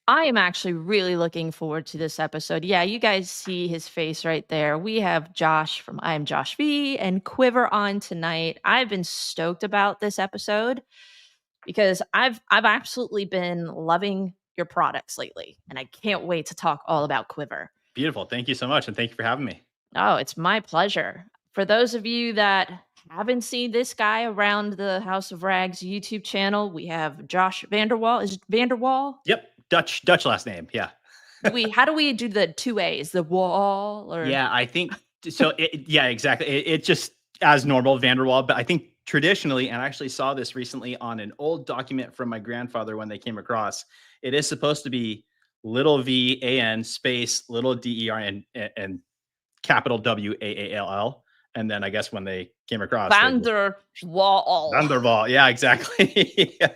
I am actually really looking forward to this episode. Yeah, you guys see his face right there. We have Josh from IMJoshV and Quiver on tonight. I've been stoked about this episode because I've absolutely been loving your products lately, and I can't wait to talk all about Quiver. Beautiful. Thank you so much. And thank you for having me. Oh, it's my pleasure. For those of you that haven't seen this guy around the House of Rags YouTube channel, we have Josh Vanderwall. Is it Vanderwall? Yep. Dutch last name. Yeah. How do we do the two A's? The wall or Yeah. I think so. Yeah, exactly. It just as normal Vanderwall, but I think traditionally, and I actually saw this recently on an old document from my grandfather when they came across, it is supposed to be little VAN space little DER and capital WAALL. And then I guess when they came across, they just Vanderwall. Vanderwall. Yeah, exactly. Yeah.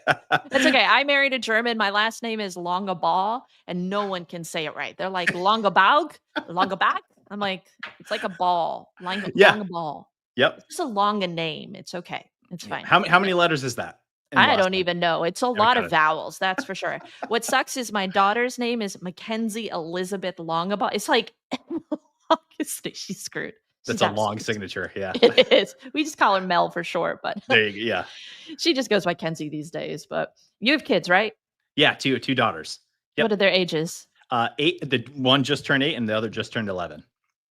That's okay. I married a German. My last name is Longabaugh, and no one can say it right. They're like Longabaug, Longabag. I'm like, it's like a ball, Yeah. Longaball. Yep. It's just a longer name. It's okay. It's Yeah. fine. How many letters is that in the I last don't name? even know. It's a Never lot of counted. vowels, that's for sure. What sucks is my daughter's name is Mackenzie Elizabeth Longabaugh. It's like she's screwed. That's She's a long absolutely signature. Yeah. it is. We just call her Mel for short, but There you go. Yeah. she just goes by Kenzie these days. But you have kids, right? Yeah. Two daughters. What Yep. are their ages? 8. The one just turned 8 and the other just turned 11.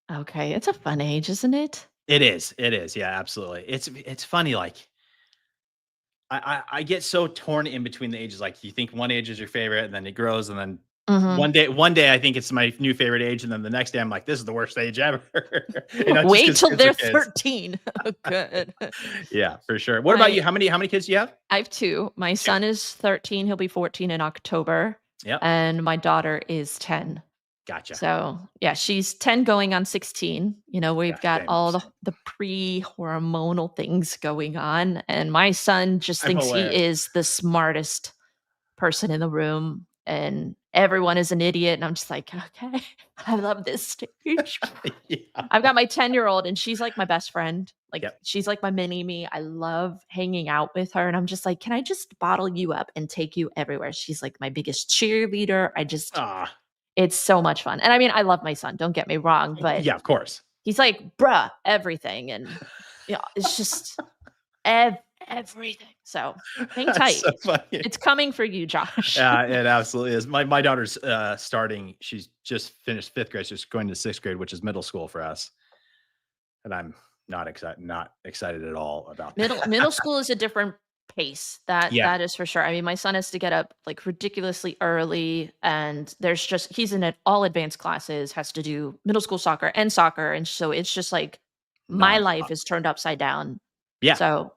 Okay, it's a fun age, isn't it? It is. It is. Yeah, absolutely. It's funny. Like I get so torn in between the ages. Like you think one age is your favorite and then it grows. And then Mhm. one day I think it's my new favorite age. And then the next day I'm like, this is the worst age ever. Just Wait because till kids are they're kids. 13. Oh, good. Yeah, for sure. What about you? My How many kids do you have? I have 2. My 2. son is 13, he'll be 14 in October, Yep. and my daughter is 10. Gotcha. So, yeah, she's 10 going on 16. Yeah, We've got same, all same. the pre-hormonal things going on, and my son just I'm thinks he aware. is the smartest person in the room, and everyone is an idiot, and I'm just like, "Okay, I love this stage." Yeah. I've got my 10-year-old, and she's like my best friend. Like, Yep. she's like my mini me. I love hanging out with her, and I'm just like, "Can I just bottle you up and take you everywhere?" She's like my biggest cheerleader. Ah, It's so much fun. And I mean, I love my son, don't get me wrong, but yeah, of course. he's like, "Bruh, everything." And yeah, it's just everything. So hang That's tight. so funny. It's coming for you, Josh. Yeah, it absolutely is. My daughter's starting. She's just finished 5th grade. She's going to 6th grade, which is middle school for us. And I'm not excited at all about Middle that. school is a different pace. That Yeah. that is for sure. I mean, my son has to get up like ridiculously early, and there's just he's in all advanced classes, has to do middle school soccer, and so it's just like my life Nonstop. is turned upside down. Yeah. So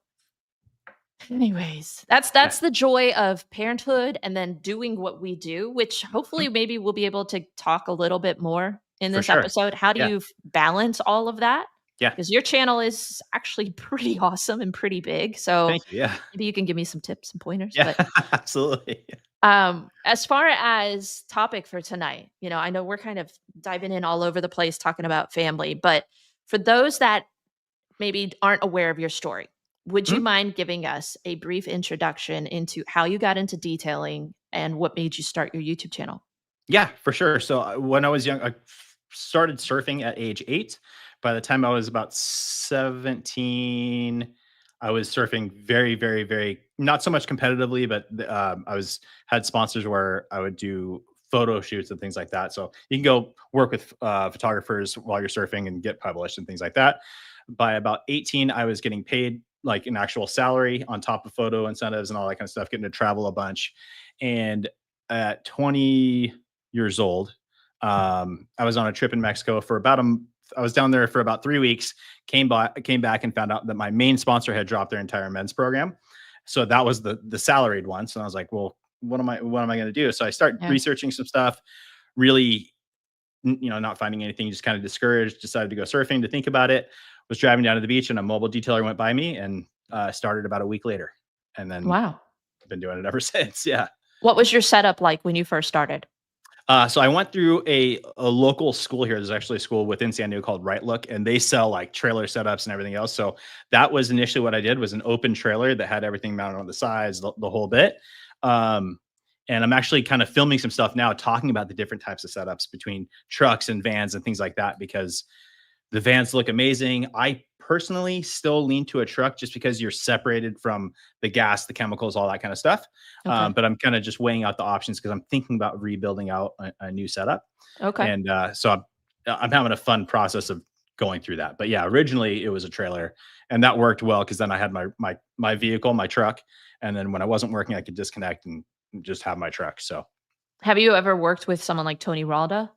anyways, that's Yeah. that's the joy of parenthood and then doing what we do, which Mhm. hopefully maybe we'll be able to talk a little bit more in For this sure. episode. How do Yeah. you balance all of that? Yeah. Because your channel is actually pretty awesome and pretty big. So Thank you. Yeah. maybe you can give me some tips and pointers. Yeah. But Absolutely. as far as topic for tonight, I know we're kind of diving in all over the place talking about family, but for those that maybe aren't aware of your story, would you Mhm. mind giving us a brief introduction into how you got into detailing and what made you start your YouTube channel? Yeah, for sure. So when I was young, I started surfing at age 8. By the time I was about 17, I was surfing very, very, very not so much competitively, but I was had sponsors where I would do photo shoots and things like that. So you can go work with photographers while you're surfing and get published and things like that. By about 18, I was getting paid like an actual salary on top of photo incentives and all that kind of stuff, getting to travel a bunch. And at 20 years old. I was on a trip in Mexico for about I was down there for about 3 weeks. Came back and found out that my main sponsor had dropped their entire men's program. So that was the salaried one. So I was like, well, what am I going to do? So I start Yeah. researching some stuff. Really, not finding anything. Just kind of discouraged. Decided to go surfing to think about it. Was driving down to the beach and a mobile detailer went by me and started about a week later. And then Wow. been doing it ever since. Yeah. What was your setup like when you first started? So I went through a local school here. There's actually a school within San Diego called Right Look, and they sell like trailer setups and everything else. So that was initially what I did was an open trailer that had everything mounted on the sides, the whole bit. Um, And I'm actually kind of filming some stuff now talking about the different types of setups between trucks and vans and things like that, because the vans look amazing. I personally still lean to a truck just because you're separated from the gas, the chemicals, all that kind of stuff. Okay. But I'm kind of just weighing out the options because I'm thinking about rebuilding out a new setup. Okay. And so I'm having a fun process of going through that. But yeah, originally it was a trailer, and that worked well because then I had my vehicle, my truck, and then when I wasn't working, I could disconnect and just have my truck. So Have you ever worked with someone like Tony Ralda?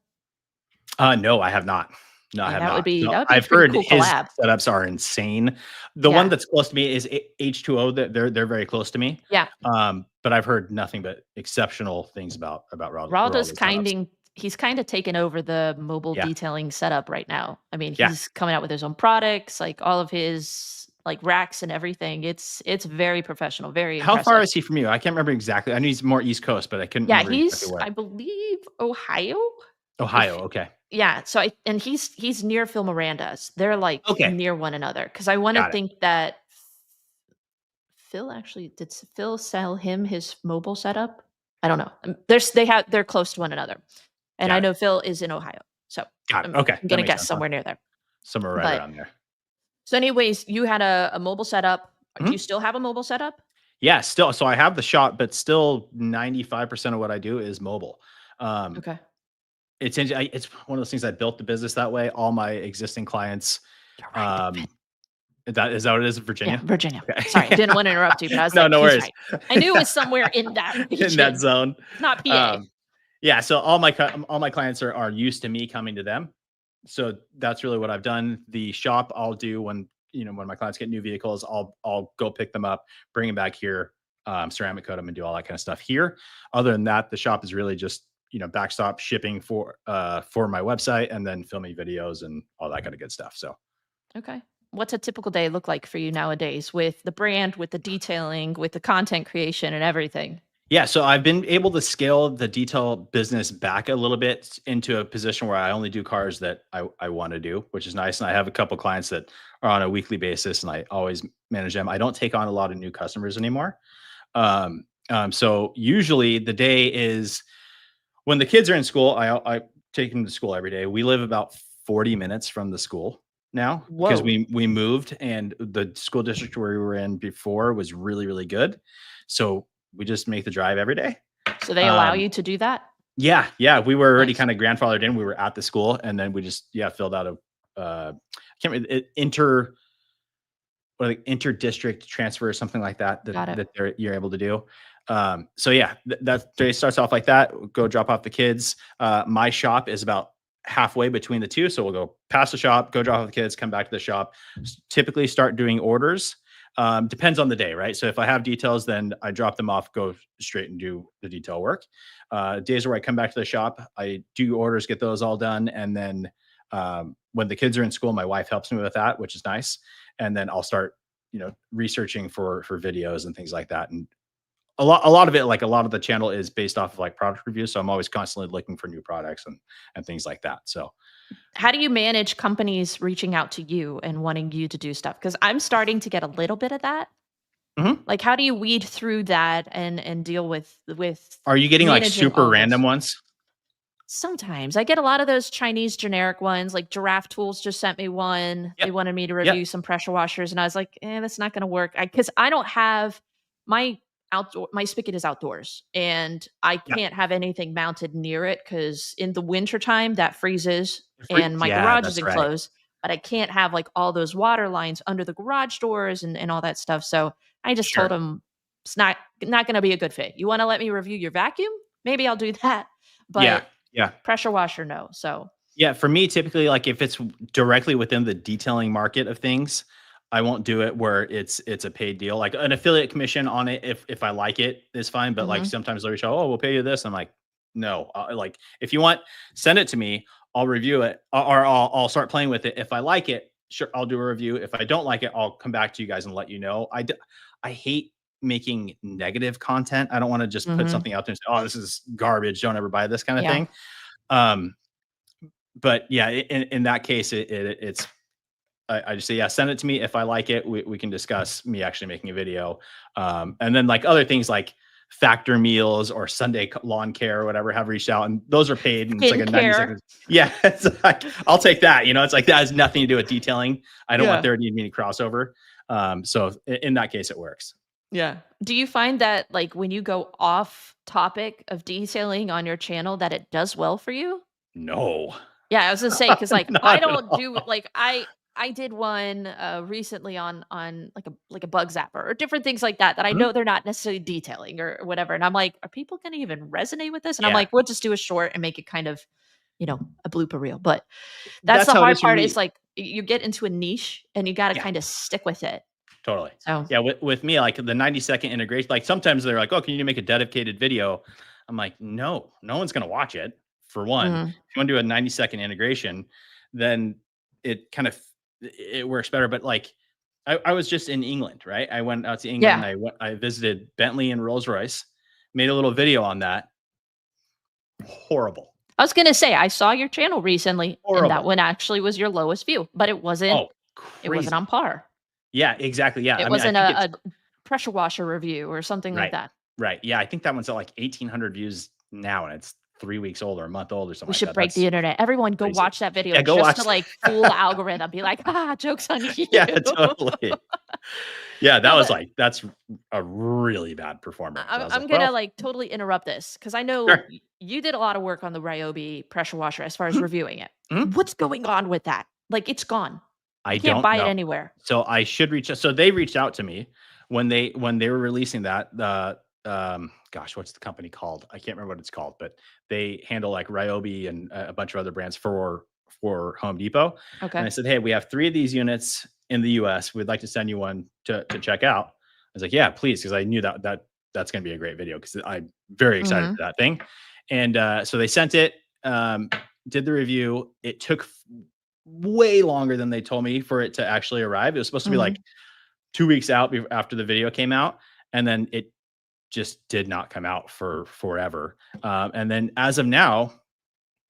no, I have not. No, I Yeah, have not. So that would be a I've pretty heard cool his collab. setups are insane. The one Yeah. that's close to me is H2O. That they're very close to me. Yeah. But I've heard nothing but exceptional things about Ralda's Raldo's setups. kinding he's kinda taken over the mobile Yeah, detailing setup right now. I mean, yeah. he's coming out with his own products, like, all of his, like, racks and everything. It's very professional, very How far impressive. is he from you? I can't remember exactly. I knew he's more East Coast, but I couldn't Yeah, remember exactly he's, where. I believe, Ohio? If Ohio. Okay. Yeah, so he's near Phil Miranda's. They're, like, Okay. near one another because I wanna Got it. think that Phil actually Phil sell him his mobile setup? I don't know. They're close to one another, and I Got it. know Phil is in Ohio, so Got it. I'm Okay. I'm That gonna makes guess sense. Huh? somewhere near there. Somewhere right But around there. so anyways, you had a mobile setup. Do you Mhm. still have a mobile setup? Yeah, still, so I have the shop, but still 95% of what I do is mobile. Um, Okay. it's one of those things. I built the business that way. All my existing clients, You're right, David. um, that what it is, Yeah, Virginia? Virginia. Sorry, I Okay. didn't wanna interrupt you, but I was No, like, no "He's worries. right." I knew it was somewhere in that In that region. zone. It's not PA. Um, yeah, so all my clients are used to me coming to them. So that's really what I've done. The shop I'll do when, when my clients get new vehicles, I'll go pick them up, bring them back here, ceramic coat them, and do all that kind of stuff here. Other than that, the shop is really just backstop shipping for my website, and then filming videos and all that kind of good stuff. So Okay. What's a typical day look like for you nowadays with the brand, with the detailing, with the content creation and everything? yeah, so I've been able to scale the detail business back a little bit into a position where I only do cars that I want to do, which is nice. And I have a couple clients that are on a weekly basis, and I always manage them. I don't take on a lot of new customers anymore. So usually the day is when the kids are in school. I take them to school every day. We live about 40 minutes from the school now because Whoa. we moved, and the school district where we were in before was really, really good. So we just make the drive every day. So they allow Um, you to do that? yeah, yeah, we were already Nice. kind of grandfathered in. We were at the school, and then we just filled out I can't remember inter or like inter-district transfer or something like that Got it. you're able to do. So yeah, that day starts off like that. Go drop off the kids. My shop is about halfway between the two, so we'll go past the shop, go drop off the kids, come back to the shop. Typically start doing orders. Depends on the day, right? So if I have details, then I drop them off, go straight and do the detail work. Days where I come back to the shop, I do orders, get those all done, and then when the kids are in school, my wife helps me with that, which is nice. And then I'll start, researching for videos and things like that. And a lot of it, like a lot of the channel is based off of like product reviews. So I'm always constantly looking for new products and things like that. So How do you manage companies reaching out to you and wanting you to do stuff? Because I'm starting to get a little bit of that. mhm. Like, how do you weed through that and deal with Are you getting like managing super all random this? ones? Sometimes I get a lot of those Chinese generic ones, like Giraffe Tools just sent me one. They Yep. wanted me to Yep. review some pressure washers, and I was like, that's not going to work. Because I don't have my my spigot is outdoors, and I Yeah. can't have anything mounted near it because in the wintertime that freezes, Free. and my Yeah, garage is that's right. enclosed. But I can't have like all those water lines under the garage doors and all that stuff. So I just told Sure. him it's not going to be a good fit. You want to let me review your vacuum? Maybe I'll do that. Yeah. But Yeah. pressure washer, no. So, Yeah, for me, typically, like if it's directly within the detailing market of things, I won't do it where it's a paid deal. Like an affiliate commission on it, if I like it, is fine. But like mhm, sometimes they'll reach out, oh, we'll pay you this. I'm like, no. Like if you want, send it to me. I'll review it, or I'll start playing with it. If I like it, sure, I'll do a review. If I don't like it, I'll come back to you guys and let you know. I hate making negative content. I don't want to just put mhm. something out there and say, oh, this is garbage. Don't ever buy this kind of Yeah. thing. Um, but yeah, in that case, it's I just say, yeah, send it to me. If I like it, we can discuss me actually making a video. And then like other things like Factor Meals or Sunday Lawn Care or whatever have reached out, and those are paid, and it's like a 90 Skincare. seconds. Yeah, it's like, I'll take that. It's like that has nothing to do with detailing. I don't want Yeah. there to be any crossover. So in that case, it works. Yeah. Do you find that, like, when you go off topic of detailing on your channel that it does well for you? No, Yeah, I was gonna say, cause like, I not at don't do all. like, I did one, recently on, like a bug zapper or different things like that, that I Mhm. know they're not necessarily detailing or whatever, and I'm like, "Are people gonna even resonate with this?" And I'm Yeah, like, "We'll just do a short and make it kind of, a blooper reel," but that's that's the how it hard is for part is, me. like, you get into a niche and you gotta Yeah. kinda stick with it. Totally. So Yeah, with me, like the 90-second integration, like sometimes they're like, "Oh, can you make a dedicated video?" I'm like, "No, no one's gonna watch it, for one. If mhm. you wanna do a 90-second integration, then it kind of it works better." But like I was just in England, right? I went out to England, Yeah. I visited Bentley and Rolls-Royce, made a little video on that. Horrible. I was gonna say, I saw your channel recently, and that Horrible. one actually was your lowest view, but Oh, it wasn't on crazy. par. Yeah, exactly, yeah. It I mean, I wasn't think it's a pressure washer review or something like right. that. Right. Yeah, I think that one's at like 1,800 views now, and it's 3 weeks old or a month old or something We like should that. break the That's internet. Everyone go crazy. watch that video Yeah, go just watch to, like, fool the algorithm, be like, "Ah, joke's on you." Yeah, totally. Yeah, that No, was but like that's a really bad performance. I I'm was like, I'm gonna, "Well, like, totally interrupt this because I know sure." you did a lot of work on the Ryobi pressure washer as far as Mhm, reviewing it. mhm. What's going on with that? Like, it's gone. I You can't don't buy it know. anywhere. So I should reach out. So they reached out to me when they were releasing that, gosh, what's the company called? I can't remember what it's called, but they handle like Ryobi and a bunch of other brands for Home Depot. And I Okay. said, "Hey, we have 3 of these units in the US. We'd like to send you one to check out." I was like, "Yeah, please," because I knew that's gonna be a great video because I'm very excited Mhm, for that thing. And so they sent it, did the review. It took way longer than they told me for it to actually arrive. It was supposed to be like mhm. 2 weeks out after the video came out, and then it just did not come out for forever. And then as of now,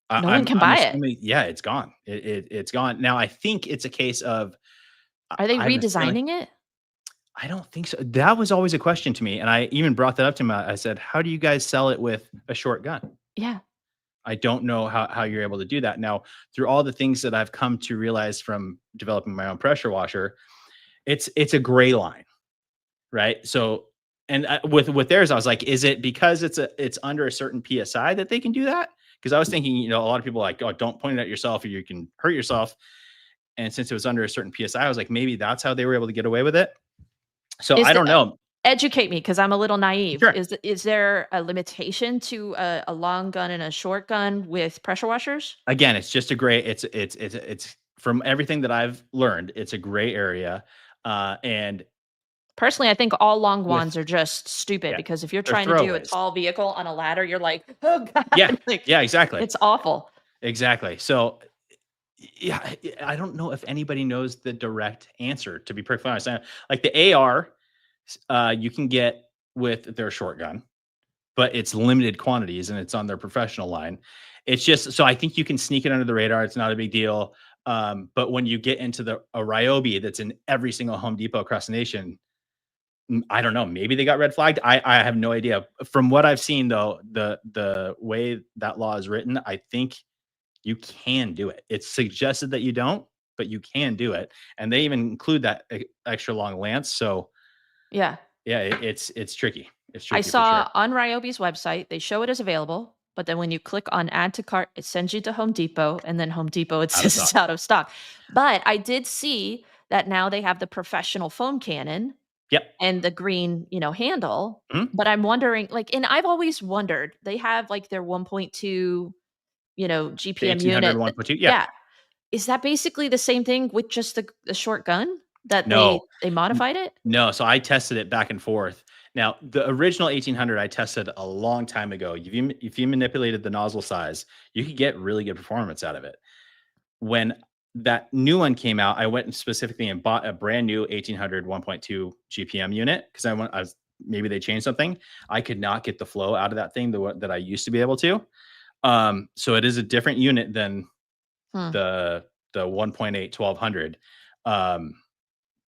No one can I'm buy it. assuming, yeah, it's gone. It's gone. Now I think it's a case of Are they I have a feeling. redesigning it? I don't think so. That was always a question to me, and I even brought that up to him. I said, "How do you guys sell it with a short gun?" Yeah. I don't know how you're able to do that. Now, through all the things that I've come to realize from developing my own pressure washer, it's a gray line, right? So, and with theirs, I was like, is it because it's under a certain psi that they can do that? Because I was thinking, a lot of people are like, oh, don't point it at yourself or you can hurt yourself. And since it was under a certain psi, I was like, maybe that's how they were able to get away with it. So Is I the don't know. Educate me because 'cause I'm a little naive. Sure. Is there a limitation to a long gun and a short gun with pressure washers? Again, it's just a gray. It's from everything that I've learned, it's a gray area. And Personally, I think all long with wands are just stupid yeah, because if you're they're trying to do a throwaways. tall vehicle on a ladder, you're like, "Oh Yeah, god," like, yeah, exactly. it's awful. Exactly. So, yeah, I don't know if anybody knows the direct answer, to be perfectly honest. Like the AR, you can get with their short gun, but it's limited quantities and it's on their professional line. It's just so I think you can sneak it under the radar. It's not a big deal. But when you get into the a Ryobi that's in every single Home Depot across the nation, I don't know. Maybe they got red flagged. I have no idea. From what I've seen, though, the way that law is written, I think you can do it. It's suggested that you don't, but you can do it, and they even include that extra long lance. So Yeah. yeah, it's tricky. It's I tricky for sure. saw on Ryobi's website, they show it as available, but then when you click on add to cart, it sends you to Home Depot, and then Home Depot, it Out of says stock. it's out of stock. But I did see that now they have the professional foam cannon Yep. and the green, handle, Mhm. but I'm wondering, like, and I've always wondered, they have, like, their 1.2, The GPM 1800 unit, 1.2. Yeah. yeah. Is that basically the same thing with just the short gun that No. they N- modified it? No. So I tested it back and forth. Now, the original 1800 I tested a long time ago. If you manipulated the nozzle size, you could get really good performance out of it. When that new one came out, I went and specifically and bought a brand new 1800 1.2 GPM unit because I was maybe they changed something. I could not get the flow out of that thing the one that I used to be able to. So it is a different unit than Hmm. the 1.8 1200. Um,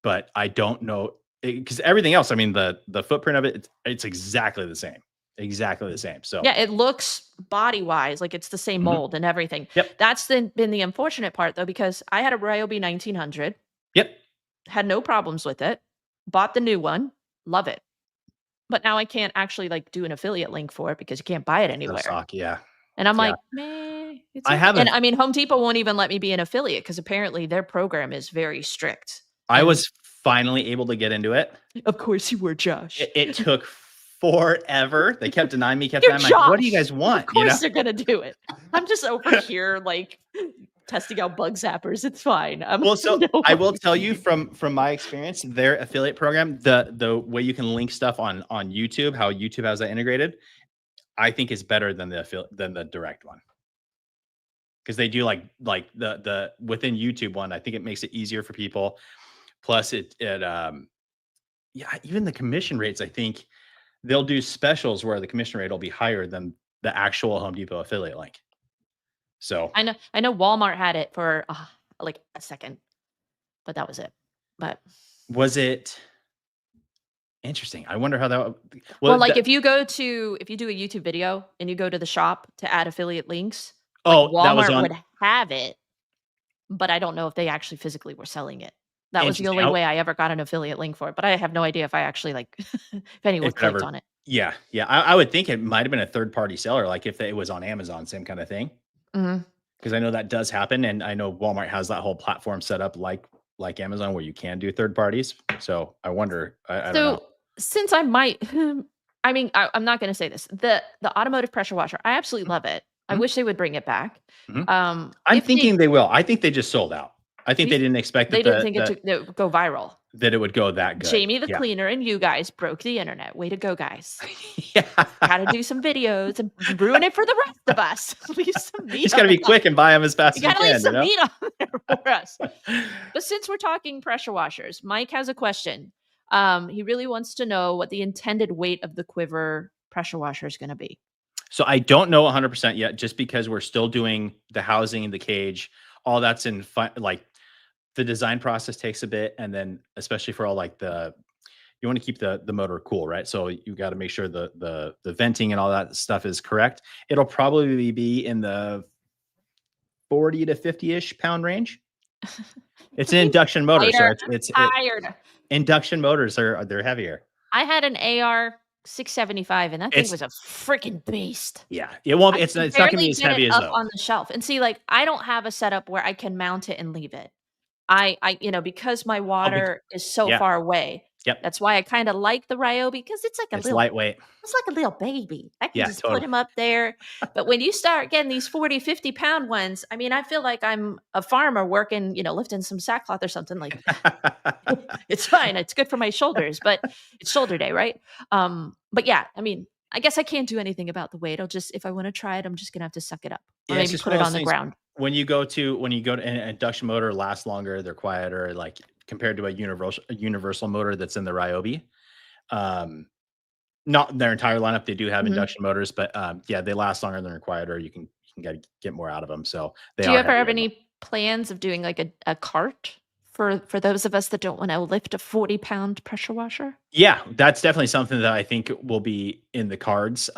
but I don't know. because everything else, I mean, the footprint of it, it's exactly the same. Exactly the same. So Yeah, it looks body-wise like it's the same mhm. mold and everything. Yep. That's been the unfortunate part though, because I had a Ryobi 1900, Yep. had no problems with it, bought the new one, love it. But now I can't actually, like, do an affiliate link for it because you can't buy it So anywhere. sock, yeah. And I'm Yeah. like, "Meh, it's I okay." have And a I mean, Home Depot won't even let me be an affiliate because apparently their program is very strict. I And was finally able to get into it. of course you were, Josh. It took forever. They kept denying me, kept You're denying me. I'm like, "What do you Josh. guys Of want?" You know? course they're gonna do it. I'm just over here, like, testing out bug zappers. It's fine. Well, so No I will tell you worries. from my experience, their affiliate program, the way you can link stuff on YouTube, how YouTube has that integrated, I think is better than than the direct one. Because they do like the within YouTube one, I think it makes it easier for people. Plus yeah, even the commission rates, I think they'll do specials where the commission rate will be higher than the actual Home Depot affiliate link. So I know Walmart had it for, like, a second, but that was it. But was it interesting? I wonder how that well, well like, if you do a YouTube video and you go to the shop to add affiliate links, like, oh, that was Walmart on would have it, but I don't know if they actually physically were selling it. That was the interesting. only way I ever got an affiliate link for it, but I have no idea if I actually, like, if anyone If it clicked ever on it. yeah, yeah, I would think it might have been a third party seller, like if it was on Amazon, same kind of thing. Mhm. Because I know that does happen, and I know Walmart has that whole platform set up like Amazon where you can do third parties. So I wonder, I don't know. So, since I might I mean, I'm not gonna say this. The automotive pressure washer, I absolutely love it. I Mhm, wish they would bring it back. mhm. I'm If they thinking they will. I think they just sold out. I think you they th didn't expect they that didn't think it would go viral. that it would go that good. Jamie the Yeah. cleaner and you guys broke the internet. Way to go, guys. Yeah. Gotta do some videos and ruin it for the rest of us. Leave some meat Just on gotta the be bone. quick and buy them as fast You as you gotta leave can, you some know? meat on there for us. But since we're talking pressure washers, Mike has a question. He really wants to know what the intended weight of the Quiver pressure washer is gonna be. So I don't know 100% yet, just because we're still doing the housing, the cage, all that's in like the design process takes a bit. And then especially for all like you want to keep the motor cool, right? So you got to make sure the venting and all that stuff is correct. It'll probably be in the 40 to 50-ish pound range. It's an He's induction motor, so tired. it's I'm tired. induction motors they're heavier. I had an AR 675 and that thing It's was a freaking beast. yeah, it won't. I It's could not gonna be barely as get it heavy as up those. on the shelf. And see, like, I don't have a setup where I can mount it and leave it. Because my I'll be water is so yeah, far away. yep. That's why I kinda like the Ryobi because It's lightweight. it's like a little baby. I can Yeah, just put totally. him up there. But when you start getting these 40, 50-pound ones, I mean, I feel like I'm a farmer working, lifting some sackcloth or something like it's fine. It's good for my shoulders, but it's shoulder day, right? But yeah, I mean, I guess I can't do anything about the weight. I'll just if I want to try it, I'm just gonna have to suck it up or Yeah, it's maybe just put one of it those on the things ground. when you go to an induction motor lasts longer, they're quieter, like compared to a universal motor that's in the Ryobi. Um, Not their entire lineup, they do have Mhm. induction motors, but yeah, they last longer and they're quieter. You can get more out of them. So they Do you are ever have heavier though. any plans of doing like a cart for those of us that don't want to lift a 40-pound pressure washer? Yeah, that's definitely something that I think will be in the cards.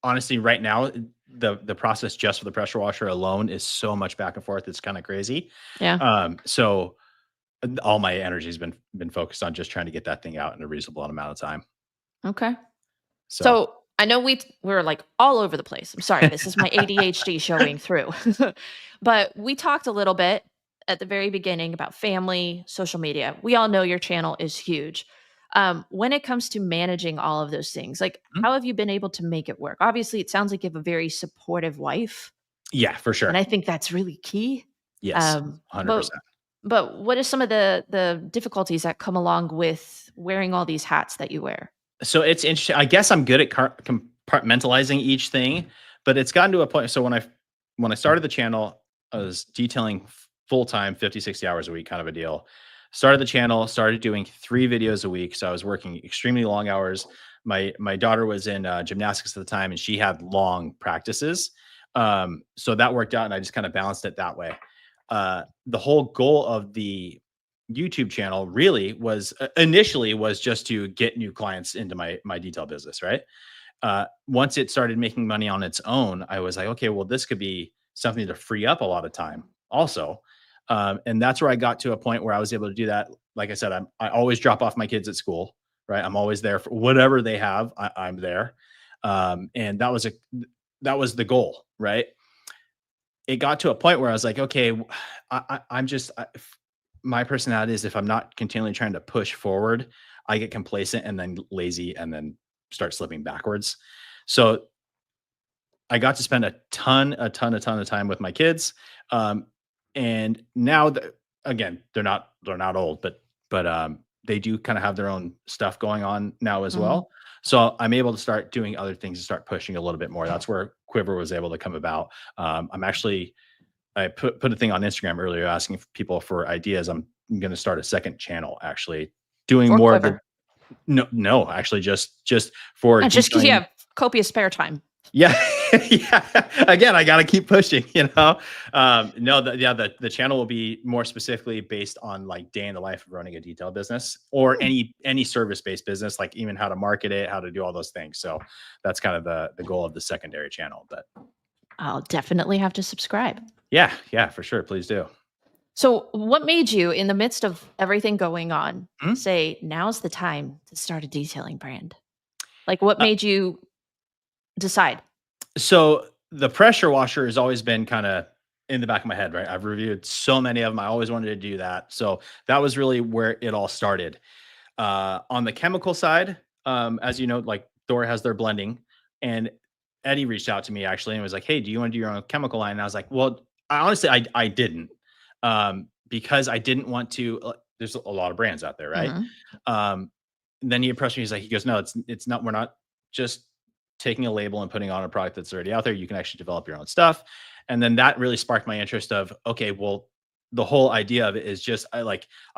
Honestly, right now, the process just for the pressure washer alone is so much back and forth. It's kind of crazy. Yeah. So all my energy has been focused on just trying to get that thing out in a reasonable amount of time. Okay. So So I know we're like all over the place. I'm sorry, this is my ADHD showing through. But we talked a little bit at the very beginning about family, social media. We all know your channel is huge. When it comes to managing all of those things, like mhm. how have you been able to make it work? Obviously, it sounds like you have a very supportive wife, Yeah, for and sure. I think that's really key. Yes, Um, but 100%. but what are some of the difficulties that come along with wearing all these hats that you wear? So it's interesting. I guess I'm good at compartmentalizing each thing, but it's gotten to a point. So when I started the channel, I was detailing full time, 50, 60 hours a week, kind of a deal. Started the channel, started doing 3 videos a week. So I was working extremely long hours. My daughter was in gymnastics at the time, and she had long practices. So that worked out, and I just kind of balanced it that way. The whole goal of the YouTube channel really was initially was just to get new clients into my detail business, right? Once it started making money on its own, I was like, okay, well, this could be something to free up a lot of time also. And that's where I got to a point where I was able to do that. Like I said, I always drop off my kids at school, right? I'm always there for whatever they have. I'm there. And that was the goal, right? It got to a point where I was like, okay, I'm just, my personality is if I'm not continually trying to push forward, I get complacent and then lazy and then start slipping backwards. So I got to spend a ton of time with my kids. Um, and now that again, they're not old, but they do kind of have their own stuff going on now as Mhm. well. So I'm able to start doing other things and start pushing a little bit more. That's where Quiver was able to come about. I'm actually I put a thing on Instagram earlier asking people for ideas. I'm going to start a second channel actually doing For more of the Quiver. no, actually just for Just because you detailing. have copious spare time. Yeah. Yeah. Again, I got to keep pushing, you know? No, the channel will be more specifically based on like day in the life of running a detail business or Hmm. any service-based business, like even how to market it, how to do all those things. So that's kind of the goal of the secondary channel. But I'll definitely have to subscribe. yeah, yeah, for sure. Please do. So, what made you, in the midst of everything going on, Mhm. say, now's the time to start a detailing brand? Like, what Uh, made you decide? so the pressure washer has always been kind of in the back of my head, right? I've reviewed so many of them. I always wanted to do that. So that was really where it all started. On the chemical side, as you know, like Thor has their blending, and Eddie reached out to me actually and was like, "Hey, do you want to do your own chemical line?" And I was like, "Well, I honestly, I didn't, because I didn't want to." There's a lot of brands out there, right? Mhm. Um, then he approached me. He's like, he goes, "No, it's not. We're not just taking a label and putting on a product that's already out there. You can actually develop your own stuff." And then that really sparked my interest of, okay, well, the whole idea of it is just I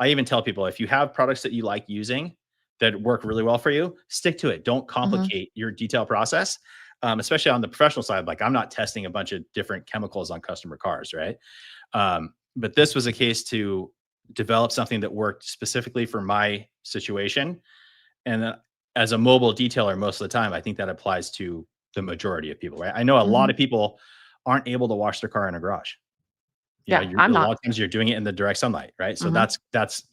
even tell people if you have products that you like using that work really well for you, stick to it. Don't Mhm. complicate your detail process. Especially on the professional side, like I'm not testing a bunch of different chemicals on customer cars, right? But this was a case to develop something that worked specifically for my situation. And as a mobile detailer, most of the time, I think that applies to the majority of people, right? I know a lot Mhm. of people aren't able to wash their car in a garage. You know, Yeah, you're I'm a lot not. of times you're doing it in the direct sunlight, right? So Mhm.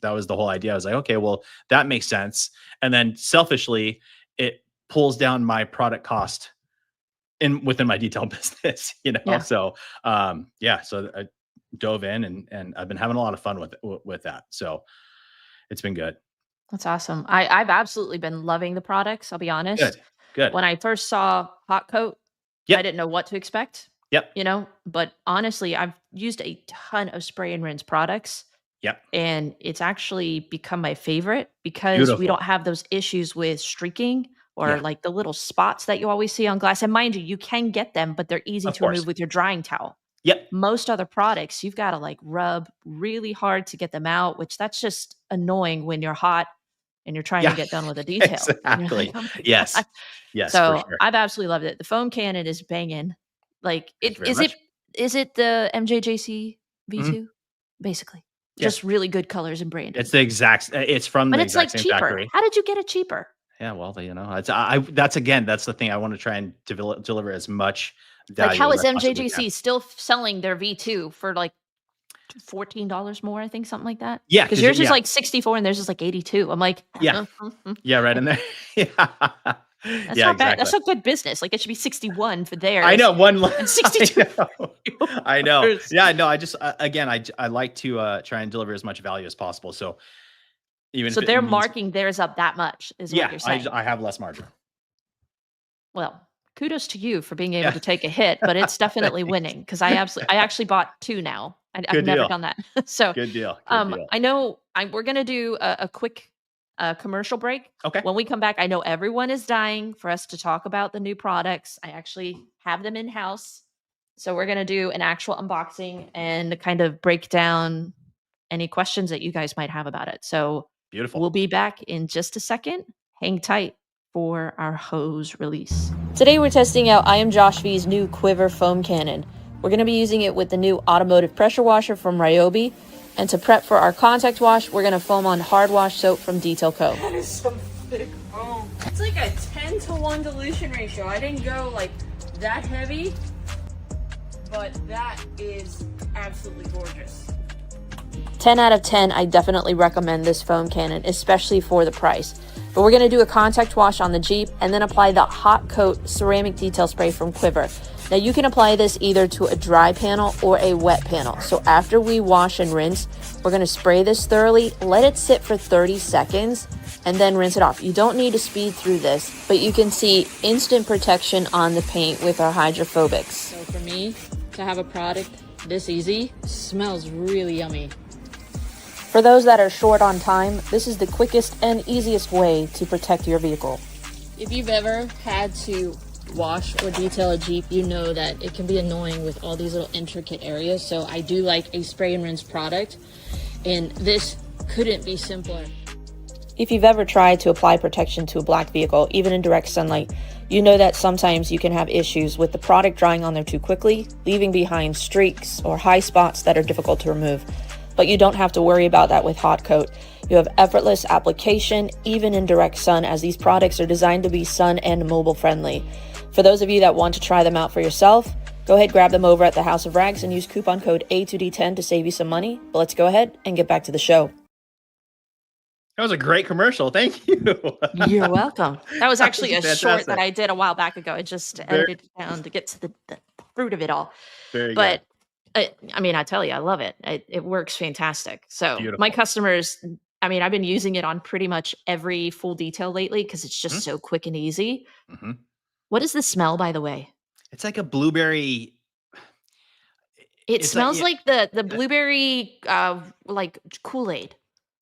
that was the whole idea. I was like, okay, well, that makes sense. And then selfishly, it pulls down my product cost in within my detail business, you know. Yeah, So yeah, so I dove in and I've been having a lot of fun with that. So it's been good. that's awesome. I've absolutely been loving the products, I'll be honest. Good. Good. When I first saw Hot Coat, I Yep. didn't know what to expect, Yep. but honestly, I've used a ton of spray and rinse products, Yep. and it's actually become my favorite because we Beautiful. don't have those issues with streaking or Yeah. like the little spots that you always see on glass. And mind you, you can get them, but they're easy Of to course. remove with your drying towel. Yep. Most other products, you've got to like rub really hard to get them out, which that's just annoying when you're hot and you're trying to Yeah. get done with a detail. And you're like, Exactly. oh my God. Yes. Yes, for So sure. I've absolutely loved it. The foam cannon is banging. Like Thank you it very much. is it the MJJC Mhm. V2? Basically. Yeah. Just really good colors and It's branding. the exact it's from But the it's exact like same cheaper. factory. How did you get it cheaper? Yeah, well, you know, it's that's again, that's the thing. I want to try and deliver as much Like value how as is I possibly can. MJJC still selling their V2 for like $14 more, I think, something like that? Yeah, Because because yours is yeah, like 64 and theirs is like 82. I'm like, yeah, yeah, right in there. Yeah, that's yeah, not bad. exactly. That's a good business. Like it should be 61 for I theirs know one. and I 62 for know, I know. yours. Yeah, no, I just again, I like to try and deliver as much value as possible. So even So if it they're means, marking theirs up that much, is what yeah, you're saying. I have less margin. Well, kudos to you for being able Yeah, to take a hit, but it's definitely thanks. winning because I actually bought 2 now. I've Good never deal. done that. So, Good deal. Good deal. I know we're gonna do a quick, commercial break. Okay. When we come back, I know everyone is dying for us to talk about the new products. I actually have them in-house. So we're gonna do an actual unboxing and kind of break down any questions that you guys might have about it. So Beautiful. we'll be back in just a second. Hang tight for our hose release. Today we're testing out IMJoshV's new Quiver foam cannon. We're going to be using it with the new automotive pressure washer from Ryobi. And to prep for our contact wash, we're going to foam on hard wash soap from Detail Co. That is some thick foam. It's like a 10-to-1 dilution ratio. I didn't go like that heavy, but that is absolutely gorgeous. 10 out of 10, I definitely recommend this foam cannon, especially for the price. But we're going to do a contact wash on the Jeep and then apply the hot coat ceramic detail spray from Quiver. Now you can apply this either to a dry panel or a wet panel. So after we wash and rinse, we're going to spray this thoroughly, let it sit for 30 seconds, and then rinse it off. You don't need to speed through this, but you can see instant protection on the paint with our hydrophobics. So for me to have a product this easy, smells really yummy. For those that are short on time, this is the quickest and easiest way to protect your vehicle. If you've ever had to wash or detail a Jeep, you know that it can be annoying with all these little intricate areas. So I do like a spray and rinse product, and this couldn't be simpler. If you've ever tried to apply protection to a black vehicle, even in direct sunlight, you know that sometimes you can have issues with the product drying on there too quickly, leaving behind streaks or high spots that are difficult to remove. But you don't have to worry about that with Hot Coat. You have effortless application, even in direct sun, as these products are designed to be sun and mobile friendly. For those of you that want to try them out for yourself, go ahead, grab them over at the House of Rags and use coupon code A2D10 to save you some money. But let's go ahead and get back to the show. That was a great commercial. Thank you. You're welcome. That was actually a Fantastic. short that I did a while back ago. I just edited it down to get to the fruit of it all. Very But good. I mean, I tell you, I love it. It works fantastic. So Beautiful. my customers, I mean, I've been using it on pretty much every full detail lately because it's just so quick and easy. Mhm. What is the smell, by the way? It's like a blueberry. It It's smells like like the blueberry, like Kool-Aid.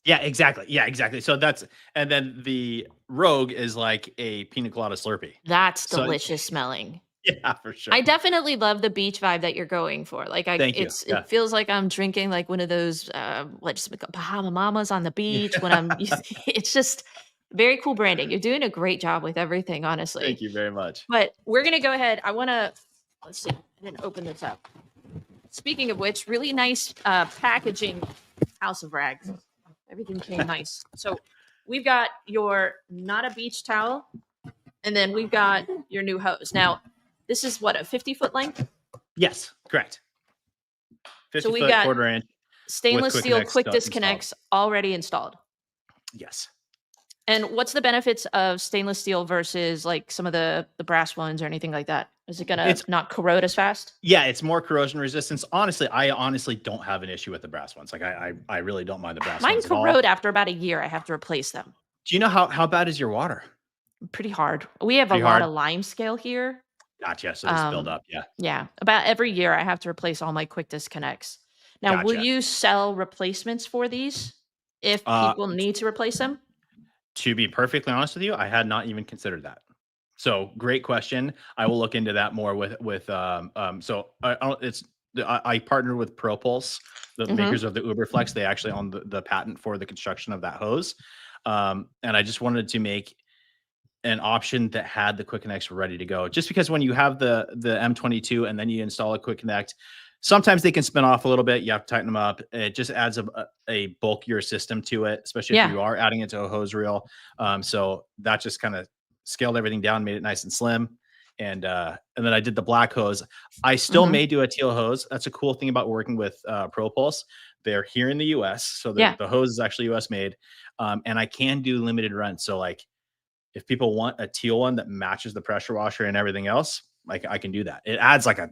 yeah, exactly. Yeah, exactly. So that's and then the Rogue is like a pina colada Slurpee. That's So delicious smelling. yeah, for sure. I definitely love the beach vibe that you're going for. Like Thank you. Yeah. it feels like I'm drinking like one of those let's make Bahama Mamas on the beach when I'm it's just very cool branding. You're doing a great job with everything, honestly. Thank you very much. But we're gonna go ahead. I wanna let's see. I didn't open this up. Speaking of which, really nice packaging, House of Rags. Everything came nice. So we've got your not a beach towel, and then we've got your new hose. Now, this is what, a 50-foot length? Yes, correct. 50 So we foot, got quarter inch. stainless quick steel connects quick installed. disconnects already installed. Yes. And what's the benefits of stainless steel versus like some of the brass ones or anything like that? Is it gonna It's not corrode as fast? yeah, it's more corrosion resistance. Honestly, I honestly don't have an issue with the brass ones. Like I really don't mind the brass Mine ones at all. corrode after about a year. I have to replace them. Do you know how bad is your water? Pretty hard. We have Pretty a lot hard? of lime scale here. Gotcha. So this build Um, up. Yeah. yeah, about every year I have to replace all my quick disconnects. Now, will Gotcha. you sell replacements for these if Uh, people need to replace them? to be perfectly honest with you, I had not even considered that. So great question. I will look into that more so I don't, I partnered with ProPulse, the Mhm. makers of the Uberflex. They actually own the patent for the construction of that hose. And I just wanted to make an option that had the quick connects ready to go. Just because when you have the M22 and then you install a quick connect, sometimes they can spin off a little bit. You have to tighten them up. It just adds a bulkier system to it, especially if Yeah. you are adding it to a hose reel. So that just kind of scaled everything down, made it nice and slim. And then I did the black hose. I still Mhm. may do a teal hose. That's a cool thing about working with ProPulse. They're here in the US, so Yeah. the hose is actually US made. And I can do limited runs. So like if people want a teal one that matches the pressure washer and everything else, like I can do that. It adds like a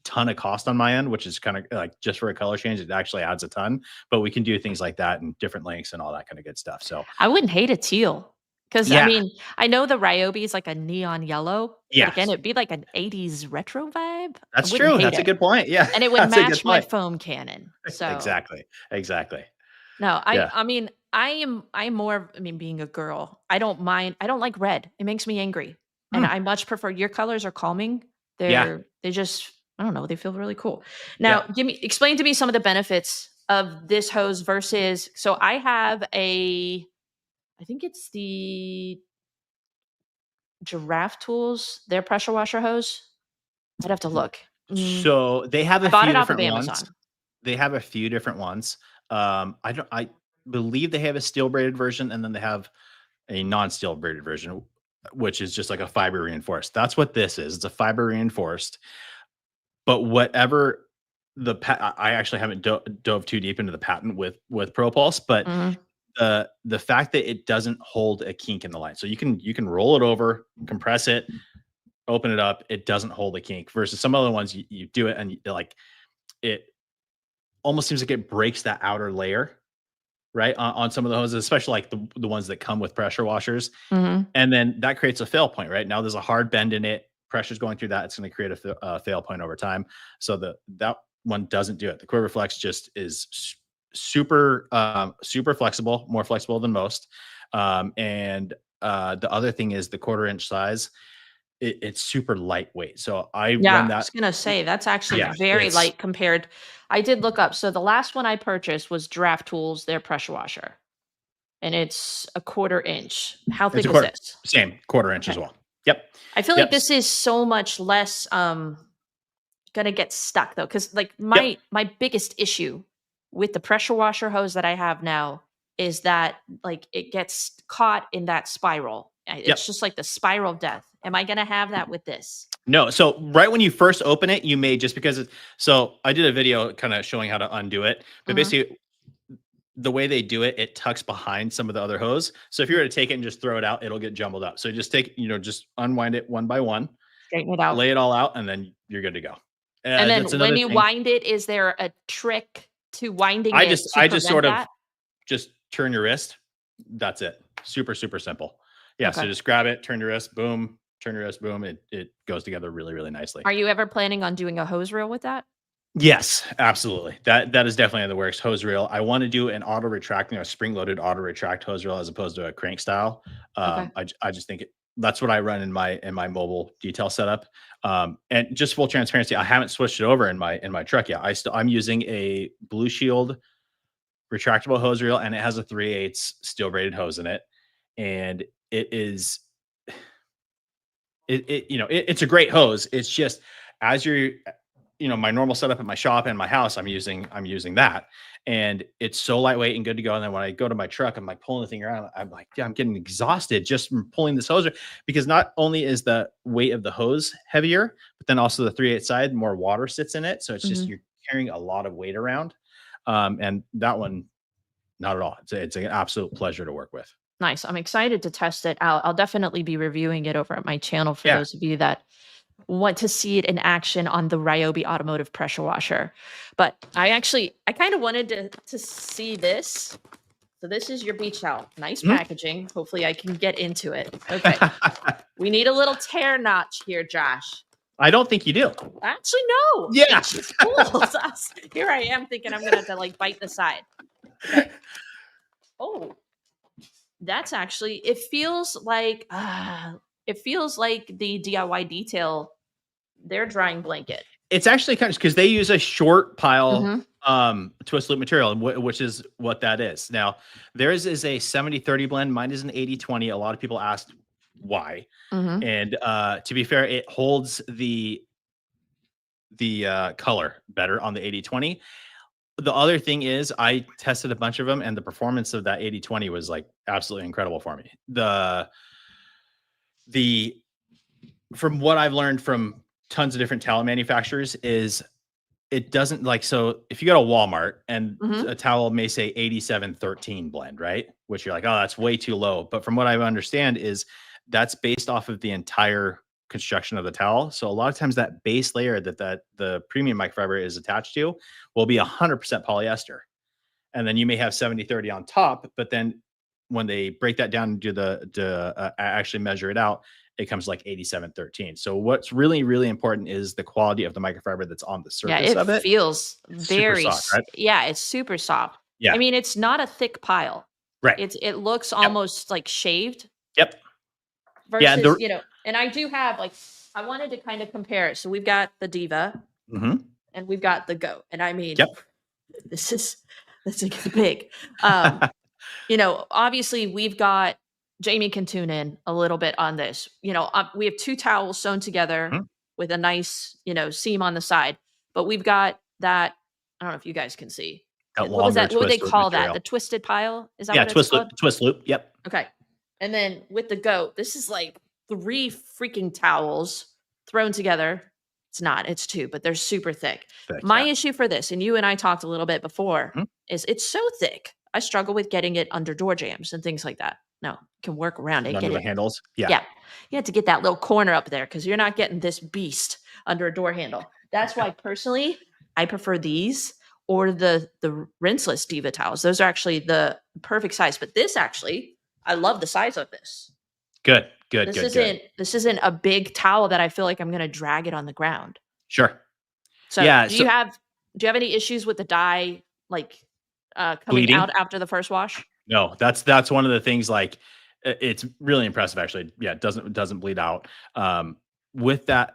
ton of cost on my end, which is kind of like just for a color change, it actually adds a ton. But we can do things like that and different lengths and all that kind of good stuff. So I wouldn't hate a teal because I yeah, mean, I know the Ryobi is like a neon yellow, but again, yes, it'd be like an 80s retro vibe. I that's wouldn't true. hate That's a it. good point. Yeah, And it would that's a good match my point. foam cannon. So Exactly. Exactly. no, Yeah. I mean, I'm more I mean, being a girl, I don't mind. I don't like red. It makes me angry. And Hmm. I much prefer your colors are calming. Yeah. They just I don't know, they feel really cool. Yeah. Now, explain to me some of the benefits of this hose versus so I have I think it's the Giraffe Tools, their pressure washer hose. I'd have to look. Mm, So they have I a bought few it off of different ones. Amazon. They have a few different ones. I believe they have a steel braided version, and then they have a non-steel braided version, which is just like a fiber reinforced. That's what this is. It's a fiber reinforced. But whatever I actually haven't dove too deep into the patent with ProPulse, but Mhm. the fact that it doesn't hold a kink in the line. So you can roll it over, compress it, open it up. It doesn't hold a kink. Versus some other ones, you do it and like it almost seems like it breaks that outer layer, right, on some of the hoses, especially like the ones that come with pressure washers. Mhm. And then that creates a fail point, right? Now there's a hard bend in it. Pressure's going through that. It's going to create a fail point over time. So that one doesn't do it. The Quiver Flex just is super flexible, more flexible than most. And the other thing is the 1/4 inch size. It's super lightweight. So I Yeah, run I that. was gonna say that's actually Yeah, very it's light compared. I did look up. So the last one I purchased was Draft Tools, their pressure washer, and it's a 1/4 inch. How it's a thick is quarter, this? same 1/4 inch as Okay. well. Yep, I feel like yep, this is so much less gonna get stuck though, because like yep. my biggest issue with the pressure washer hose that I have now is that like it gets caught in that spiral. It's Yep. just like the spiral of death. Am I gonna have that with this? No, so right when you first open it, you may just because so I did a video kind of showing how to undo it, but Mhm. basically the way they do it, it tucks behind some of the other hose. So if you were to take it and just throw it out, it'll get jumbled up. So just take, just unwind it one by one, Straighten it out. lay it all out, and then you're good to go. And That's then when another you thing. wind it, is there a trick to winding I it just to I just prevent sort of that? just turn your wrist. That's it. Super simple. Yeah. So Okay. just grab it, turn your wrist, boom, turn your wrist, boom. It goes together really nicely. Are you ever planning on doing a hose reel with that? Yes, absolutely. That is definitely in the works. Hose reel. I want to do an auto retracting, a spring loaded auto retract hose reel as opposed to a crank style. Okay. I just think that's what I run in my mobile detail setup. And just full transparency, I haven't switched it over in my truck yet. I'm using a Blue Shield retractable hose reel, and it has a 3/8 steel braided hose in it, and it is it's a great hose. It's just as you're my normal setup at my shop and my house, I'm using that. And it's so lightweight and good to go. And then when I go to my truck, I'm like pulling the thing around. I'm like, yeah, I'm getting exhausted just from pulling this hose because not only is the weight of the hose heavier, but then also the 3/8 side, more water sits in it. So it's just Mhm. you're carrying a lot of weight around. And that one, not at all. It's an absolute pleasure to work with. Nice. I'm excited to test it. I'll definitely be reviewing it over at my channel for Yeah. those of you that want to see it in action on the Ryobi automotive pressure washer. But I kind of wanted to see this. So this is your beach towel. Nice Mhm. packaging. Hopefully I can get into it. Okay. We need a little tear notch here, Josh. I don't think you do. Actually, no. Yeah. It's just cool. Here I am thinking I'm gonna have to like bite the side. Okay. Oh, that's actually it feels like the DIY detail, their drying blanket. It's actually kind of because they use a short pile Mhm. twist loop material, which is what that is. Now, theirs is a 70/30 blend. Mine is an 80/20. A lot of people asked why. Mhm. And to be fair, it holds the color better on the 80/20. The other thing is I tested a bunch of them and the performance of that 80/20 was like absolutely incredible for me. The from what I've learned from tons of different towel manufacturers is it doesn't like so if you go to Walmart and Mhm. a towel may say 87/13 blend, right? Which you're like, "Oh, that's way too low." But from what I understand is that's based off of the entire construction of the towel. So a lot of times that base layer that the premium microfiber is attached to will be 100% polyester. And then you may have 70/30 on top, but then when they break that down and do actually measure it out, it comes like 87/13. So what's really important is the quality of the microfiber that's on the Yeah, surface it of it. feels It's super soft, right? yeah, it's super soft. I Yeah. mean, it's not a thick pile. Right. It looks Yep. almost like shaved Yep. Yeah. versus, and I do have like I wanted to kind of compare it. So we've got the Diva Mhm. and we've got the Goat. And I mean, Yep. this is this is big. Um, obviously we've got Jamie can tune in a little bit on this. We have two towels sewn together Mhm. with a nice, seam on the side, but we've got that. I don't know if you guys can see. That What was longer that? What would they twist loop call that? material. The twisted pile? Is that Yeah, what it's called? twist loop. Yep. Okay. And then with the goat, this is like 3 freaking towels thrown together. It's not, it's 2, but they're super thick. Thick, My yeah. issue for this, and you and I talked a little bit before, Mhm. is it's so thick. I struggle with getting it under door jambs and things like that. No, can work around it. Under Get the it. handles. Yeah. Yeah. You have to get that little corner up there because you're not getting this beast under a door handle. That's why personally, I prefer these or the rinseless Diva towels. Those are actually the perfect size. But this actually, I love the size of this. Good, good, This good, isn't good. this isn't a big towel that I feel like I'm gonna drag it on the ground. Sure. So Yeah. do So you have any issues with the dye like coming bleeding. out after the first wash? No, that's one of the things. Like, it's really impressive, actually. Yeah, it doesn't bleed out. With that,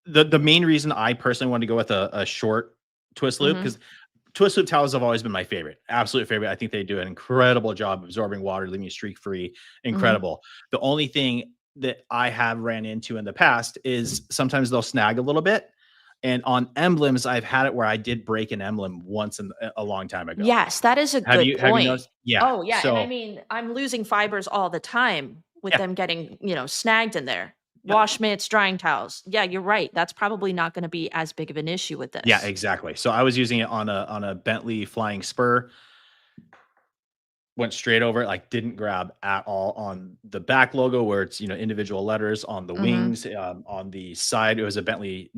the main reason I personally wanted to go with a short twist loop, Mhm. because twist loop towels have always been my favorite, absolute favorite. I think they do an incredible job absorbing water, leaving you streak free. Mhm. Incredible. The only thing that I have ran into in the past is sometimes they'll snag a little bit. And on emblems, I've had it where I did break an emblem once a long time ago. Yes, that is a good Have you point. noticed? Yeah. Oh, yeah, and I So mean, I'm losing fibers all the time with yeah. them getting, snagged in there. Yep. Wash mitts, drying towels. Yeah, you're right. That's probably not gonna be as big of an issue with Yeah, this. exactly. So I was using it on a Bentley Flying Spur. Went straight over it, like didn't grab at all on the back logo where it's, individual letters on the Mhm. wings. On the side, it was a Bentley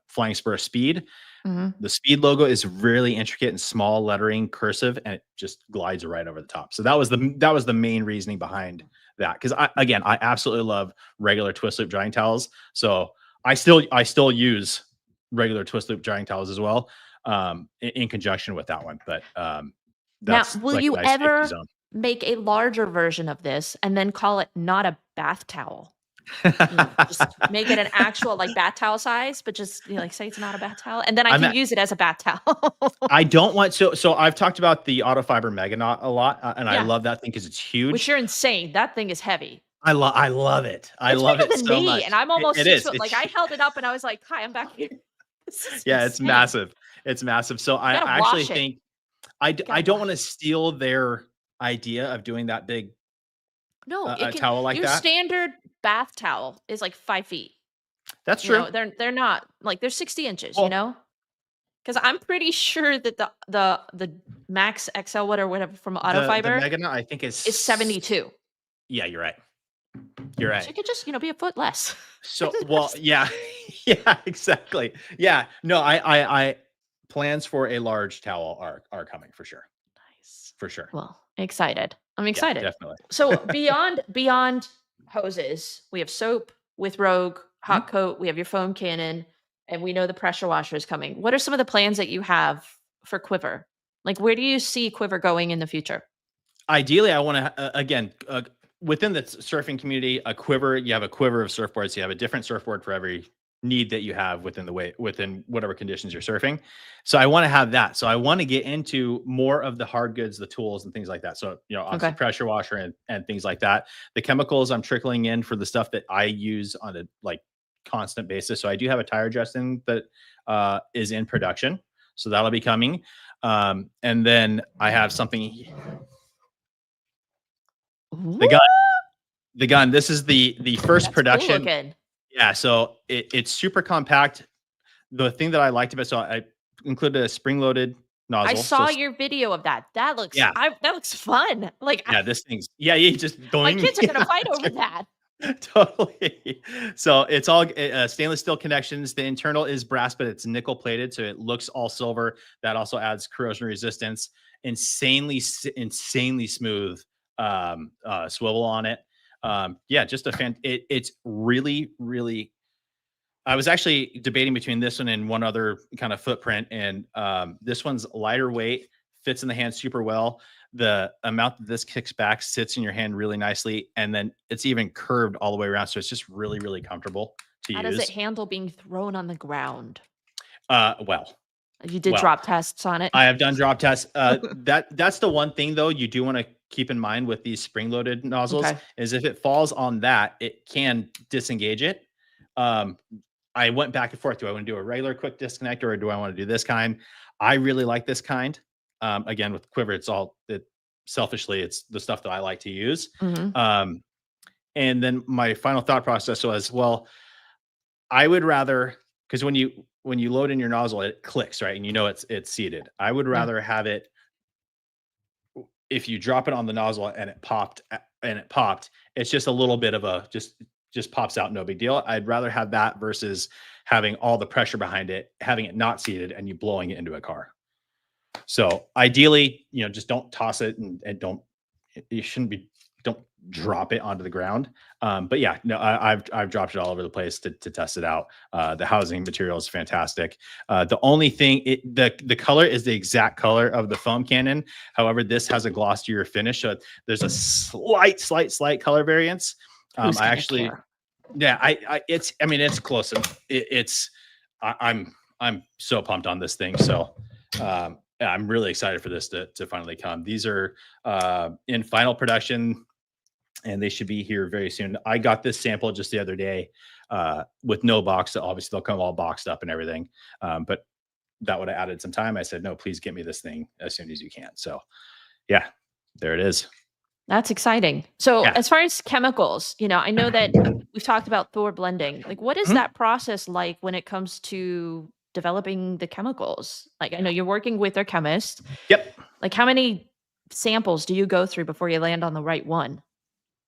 Flying Spur Speed. Mhm. The Speed logo is really intricate and small lettering, cursive, and it just glides right over the top. So that was the main reasoning behind that. Because I absolutely love regular twist loop drying towels. So I still use regular twist loop drying towels as well, in conjunction with that one. But Now, that's will like a you nice safety ever zone. make a larger version of this and then call it not a bath towel? Just make it an actual, like, bath towel size, but just, like, say it's not a bath towel, and then I I'm can at, use it as a bath towel. I don't want so I've talked about the Auto Fiber Mega Knot a lot, and I Yeah, love that thing because it's which huge. you're insane. That thing is heavy. I love it. I It's love bigger it than so me, and much. I'm almost It 6 is. foot. Like, I held it up and I was like, "Hi, I'm back here." This is Yeah, it's insane. massive. It's massive. So You I gotta actually wash it. think You I gotta don't wash want to it. steal their idea of doing that big No, it a can towel like your that. standard bath towel is, like, 5 feet. That's true. They're not like, they're 60 inches, Well, 'Cause I'm pretty sure that the Max XL whatever from Auto the Fiber Mega Knot I think is is 72. yeah, you're right. You're So right. it could just, be a foot less. So, well, yeah, yeah, exactly. Yeah, no, I plans for a large towel are coming Nice. for sure. Well, excited. I'm Yeah, excited. definitely. So beyond hoses, we have soap with Rogue, Mhm. hot coat, we have your foam cannon, and we know the pressure washer is coming. What are some of the plans that you have for Quiver? Like, where do you see Quiver going in the future? Ideally, I want to again within the surfing community, a quiver. You have a quiver of surfboards. You have a different surfboard for every need that you have within whatever conditions you're surfing. So I want to have that. So I want to get into more of the hard goods, the tools, and things like that. So obviously Okay. pressure washer and things like that. The chemicals I'm trickling in for the stuff that I use on a like constant basis. So I do have a tire adjusting that is in production. So that'll be coming. And then I have something. The Ooh, gun, the gun. This is the first that's cool production. looking. Yeah, so it's super compact. The thing that I liked about, so I included a spring-loaded I nozzle. So saw your video of that. yeah, That looks fun. Like, yeah, this thing's you just my doing. kids are gonna fight over that. Totally. So it's all stainless steel connections. The internal is brass, but it's nickel plated, so it looks all silver. That also adds corrosion resistance. Insanely smooth swivel on it. Yeah, just a fan. It's really, really. I was actually debating between this one and one other kind of footprint, and this one's lighter weight, fits in the hand super well. The amount that this kicks back sits in your hand really nicely, and then it's even curved all the way around, so it's just really, really comfortable to How does it use. handle being thrown on the ground? Well, You did well, drop tests on it? I have done drop tests. That's the one thing though you do want to keep in mind with these spring-loaded nozzles Okay. is if it falls on that, it can disengage it. Um, I went back and forth. Do I want to do a regular quick disconnect or do I want to do this kind? I really like this kind. Again, with Quiver, selfishly, it's the stuff that I like to use. Mhm. Um, and then my final thought process was, well, I would rather, because when you load in your nozzle, it clicks, right? And it's seated. I would Yeah. rather have it if you drop it on the nozzle and it popped, it's just a little bit of a just pops out, no big deal. I'd rather have that versus having all the pressure behind it, having it not seated and you blowing it into a car. So ideally, just don't toss it and you shouldn't be don't drop it onto the ground. But yeah, no, I've dropped it all over the place to test it out. The housing material is fantastic. The only thing, the color is the exact color of the foam cannon. However, this has a glossier finish, so there's a slight color variance. Who's I gonna actually, care? yeah, it's close. I'm so pumped on this thing. So yeah, I'm really excited for this to finally come. These are in final production and they should be here very soon. I got this sample just the other day with no box. Obviously, they'll come all boxed up and everything. But that would have added some time. I said, no, please get me this thing as soon as you can. So yeah, there it is. That's exciting. So, Yeah. as far as chemicals, I know that we've talked about Thor blending. Like, what is Mhm. that process like when it comes to developing the chemicals? Like, I know you're working with a chemist. Yep. Like, how many samples do you go through before you land on the right one?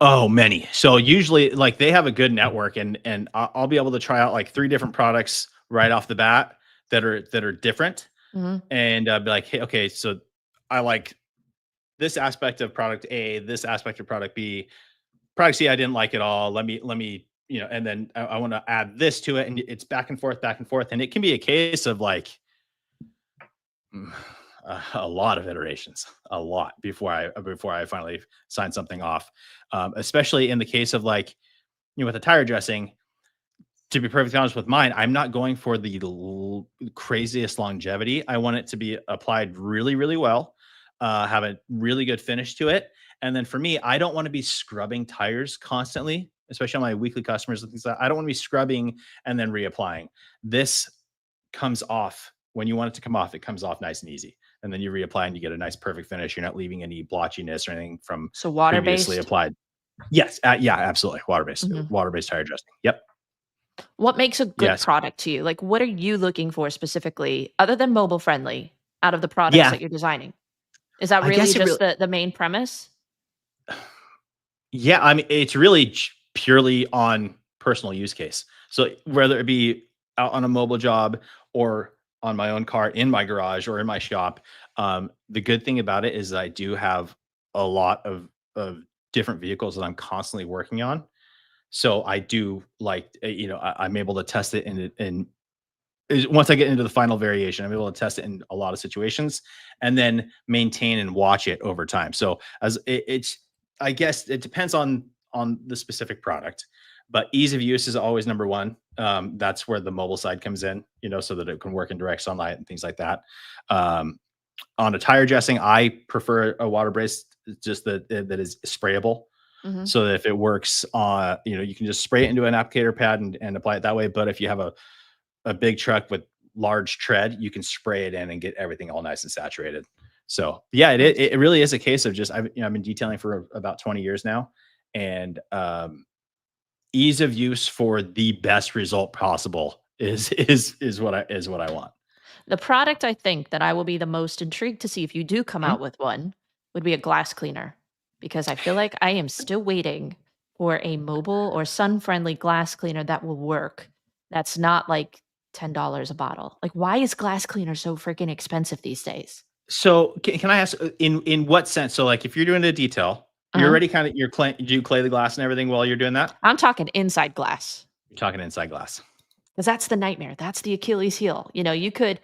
Oh, many. So usually, like they have a good network, and I'll be able to try out like 3 different products right off the bat that are different, Mhm. and be like, hey, okay, so I like this aspect of product A, this aspect of product B. Product C, I didn't like at all. Let me, and then I want to add this to it, and it's back and forth, and it can be a case of like mm, a lot of iterations, a lot before I finally sign something off. Especially in the case of like with the tire dressing. To be perfectly honest with mine, I'm not going for the craziest longevity. I want it to be applied really, really well, have a really good finish to it. And then for me, I don't want to be scrubbing tires constantly, especially on my weekly customers and things like that. I don't want to be scrubbing and then reapplying. This comes off when you want it to come off, it comes off nice and easy. And then you reapply and you get a nice, perfect finish. You're not leaving any blotchiness or anything from So, previously water-based? applied. Yes. Yeah, absolutely. Mhm. Water based tire dressing. Yep. What makes a good Yes. product to you? Like, what are you looking for specifically, other than mobile friendly, out of the products Yeah. that you're designing? Is that I really guess it just really, the main premise? yeah, I mean, it's really purely on personal use case. So whether it be out on a mobile job or on my own car in my garage or in my shop, the good thing about it is I do have a lot of different vehicles that I'm constantly working on. So I do like, I'm able to test it once I get into the final variation, I'm able to test it in a lot of situations and then maintain and watch it over time. So I guess it depends on the specific product, but ease of use is always number one. That's where the mobile side comes in, so that it can work in direct sunlight and things like that. Um, on a tire dressing, I prefer a water based, just that is sprayable. Mhm. So that if it works, you can just spray it into an applicator pad and apply it that way. But if you have a big truck with large tread, you can spray it in and get everything all nice and saturated. So yeah, Nice. it really is a case of just I've been detailing for about 20 years now, and ease of use for the best result possible is what I want. The product I think that I will be the most intrigued to see if you do come Mhm. out with one would be a glass cleaner, because I feel like I am still waiting for a mobile or sun-friendly glass cleaner that will work. That's not like $10 a bottle. Like, why is glass cleaner so freaking expensive these days? So can I ask in what sense? So like if you're doing a detail, you're Uh-huh. already kind of you're clay, do you clay the glass and everything while you're doing that? I'm talking inside glass. You're talking inside glass. 'Cause that's the nightmare, that's the Achilles heel. You could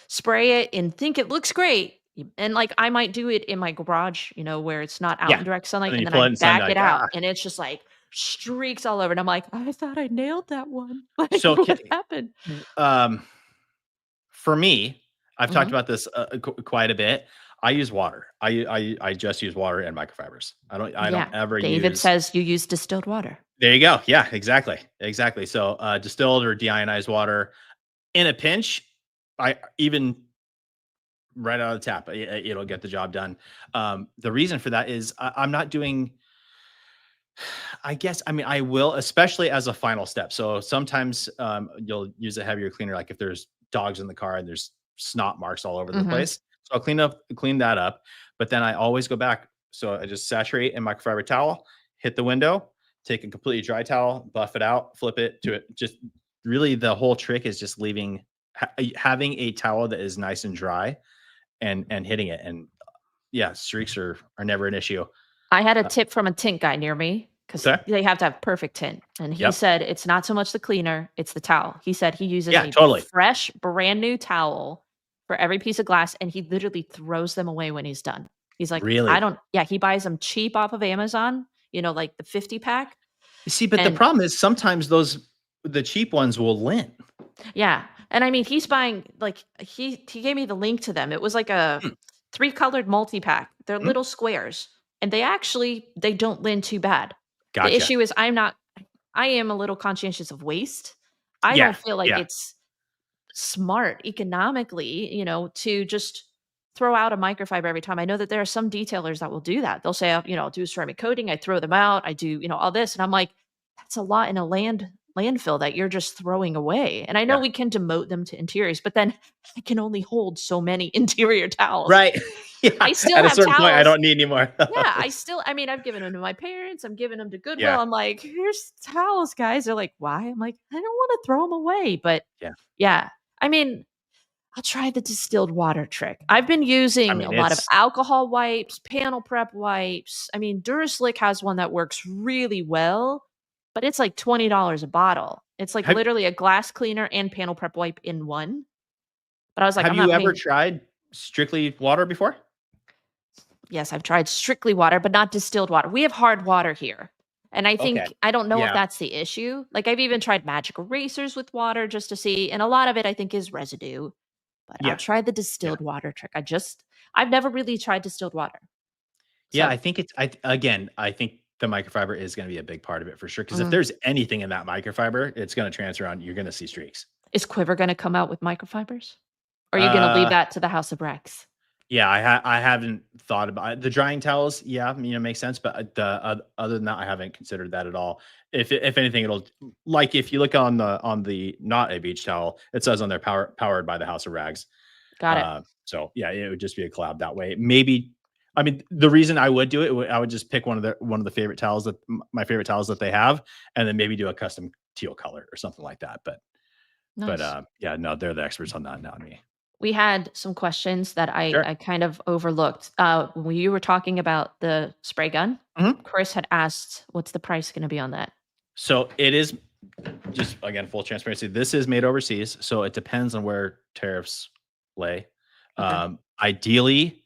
spray it and think it looks great, and, like, I might do it in my garage, where it's not out Yeah. in direct And sunlight, then and you then pull it I in back sunlight. it Ah. out, and it's just, like, streaks all over, and I'm like, "I thought I nailed that one." Like, So what happened? um for me, I've talked Mhm. about this quite a bit. I use water. I just use water and microfibers. I don't Yeah. ever David use. says you use distilled water. There you go. Yeah, exactly. Exactly. So distilled or deionized water in a pinch, I even right out of the tap, it'll get the job done. The reason for that is I'm not doing I guess, I mean, I will, especially as a final step. So sometimes you'll use a heavier cleaner, like if there's dogs in the car and there's snot marks all over the Mhm. place. So I'll clean that up. But then I always go back. So I just saturate in microfiber towel, hit the window, take a completely dry towel, buff it out, flip it to it. Just really the whole trick is just having a towel that is nice and dry and hitting it. And yeah, streaks are never an issue. I had a Uh, tip from a tint guy near me because okay. they have to have perfect tint, and he Yep. said it's not so much the cleaner, it's the towel. He said he uses Yeah, a totally. fresh, brand new towel for every piece of glass, and he literally throws them away when he's done. He's like, "I Really. don't." Yeah, he buys them cheap off of Amazon, like the 50 pack, See, but the and problem is sometimes the cheap ones will lint. yeah, and I mean, he's buying like he gave me the link to them. It was like a Hmm, 3-colored multi-pack. They're mhm, little squares, and they don't lend too bad. The gotcha. issue is I am a little conscientious of waste. I Yeah, don't feel like yeah, it's smart economically, to just throw out a microfiber every time. I know that there are some detailers that will do that. They'll say, I'll do ceramic coating, I throw them out, I do, all this. And I'm like, that's a lot in a landfill that you're just throwing away. And I know yeah. we can demote them to interiors, but then I can only hold so many interior towels. Right. Yeah, I still at a have certain point, I towels. don't need any more. Yeah, I mean, I've given them to my parents, I'm giving them to Goodwill. Yeah, I'm like, "Here's towels, guys." They're like, "Why?" I'm like, "I don't wanna throw them away." But yeah. yeah, I mean, I'll try the distilled water trick. I've been I using a mean, lot of it's alcohol wipes, panel prep wipes. I mean, Duraslick has one that works really well, but it's like $20 a bottle. It's like have literally a glass cleaner and panel prep wipe in one. But I was like, have "I'm you not ever paying." tried strictly water before? Yes, I've tried strictly water, but not distilled water. We have hard water here. And Okay. I don't know if Yeah, that's the issue. Like I've even tried magic erasers with water just to see, and a lot of it I think is residue, but I'll yeah, try the yeah. distilled water trick. I've never really tried distilled water. Yeah, So, I think it's again, I think the microfiber is gonna be a big part of it for sure. Because if mm, there's anything in that microfiber, it's gonna transfer on, you're gonna see streaks. is Quiver going to come out with microfibers? Or are you going to leave Uh that to the House of Rex? Yeah, I haven't thought about the drying towels. Yeah, makes sense. But other than that, I haven't considered that at all. If anything, it'll like if you look on the not a beach towel, it says on there powered by the House of Rags. Got it. So yeah, it would just be a collab that way. Maybe I mean the reason I would do it, I would just pick one of the favorite towels my favorite towels that they have, and then maybe do a custom teal color or something like that. But Nice. yeah, no, they're the experts on that, not me. We had some questions that I Sure. I kind of overlooked. When you were talking about the spray gun, Mhm. Chris had asked, "What's the price going to be on that?" So it is just again full transparency. This is made overseas, so it depends on where tariffs lay. Okay, Ideally,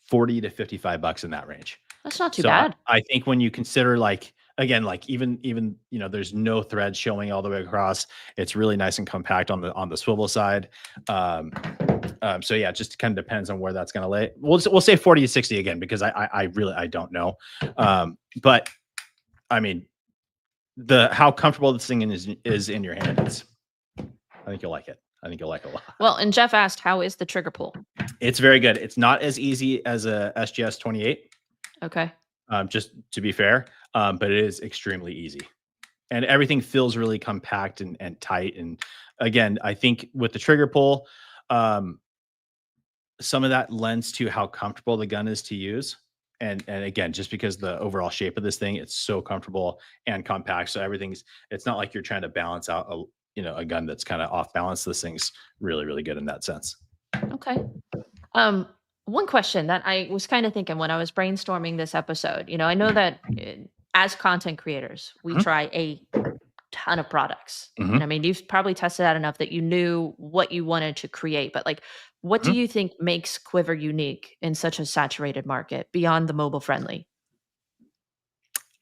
40 to 55 bucks in that range. that's not too So bad. I think when you consider like again, like even there's no thread showing all the way across. It's really nice and compact on the swivel side. Um, so yeah, it just kind of depends on where that's going to lay. We'll say 40 to 60 again because I really I don't know. But I mean the how comfortable this thing is in your hand. I think you'll like it. I think you'll like it a lot. Well, and Jeff asked, "How is the trigger pull?" It's very good. It's not as easy as a SGS 28, Okay, just to be fair, but it is extremely easy. And everything feels really compact and tight. And again, I think with the trigger pull, um, some of that lends to how comfortable the gun is to use. And again, just because the overall shape of this thing, it's so comfortable and compact. So it's not like you're trying to balance out a gun that's kind of off balance. This thing's really, really good in that sense. okay. One question that I was kind of thinking when I was brainstorming this episode, I know that as content creators, we Mhm, try a ton of products. And I mhm, mean, you've probably tested out enough that you knew what you wanted to create, but like, what do mhm. you think makes Quiver unique in such a saturated market beyond the mobile friendly?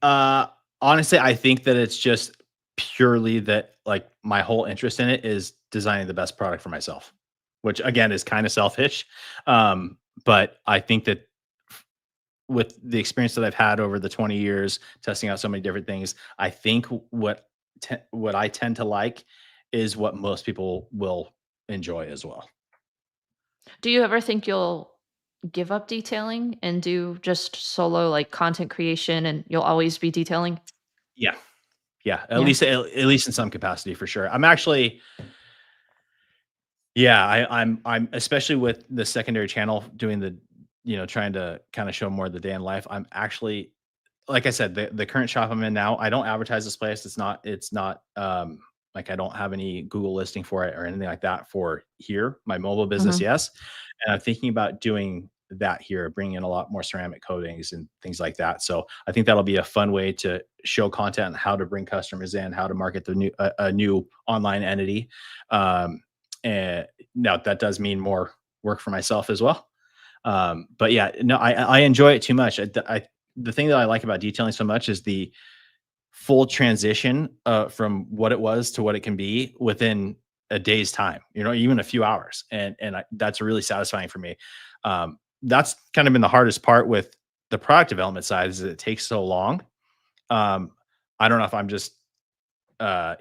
Uh, Honestly, I think that it's just purely that like my whole interest in it is designing the best product for myself, which again is kind of selfish. But I think that with the experience that I've had over the 20 years testing out so many different things, I think what I tend to like is what most people will enjoy as well. Do you ever think you'll give up detailing and do just solo, like, content creation, and you'll always be detailing? Yeah. Yeah, Yeah. at least in some capacity for sure. I'm actually yeah, I'm especially with the secondary channel doing the trying to kind of show more of the day in life. I'm actually like I said, the current shop I'm in now, I don't advertise this place. It's not like I don't have any Google listing for it or anything like that for here. My mobile business, Mhm. yes. And I'm thinking about doing that here, bringing in a lot more ceramic coatings and things like that. So I think that'll be a fun way to show content, how to bring customers in, how to market the new a new online entity. And now that does mean more work for myself as well. But yeah, no, I enjoy it too much. The thing that I like about detailing so much is the full transition from what it was to what it can be within a day's time, even a few hours. That's really satisfying for me. That's kind of been the hardest part with the product development side is that it takes so long. Um, I don't know if I'm just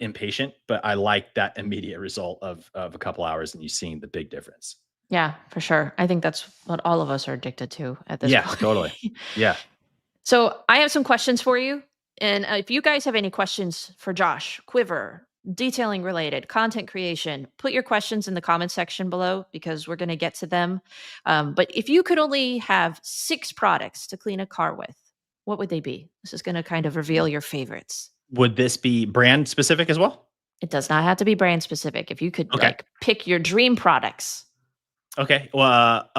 impatient, but I like that immediate result of a couple hours and you seeing the big difference. Yeah, for sure. I think that's what all of us are addicted to at this Yeah, point. totally. Yeah. So I have some questions for you. And if you guys have any questions for Josh, Quiver, detailing related, content creation, put your questions in the comment section below because we're going to get to them. But if you could only have 6 products to clean a car with, what would they be? This is going to kind of reveal your favorites. Would this be brand specific as well? It does not have to be brand specific. If you could Okay. like pick your dream products. Okay. Well,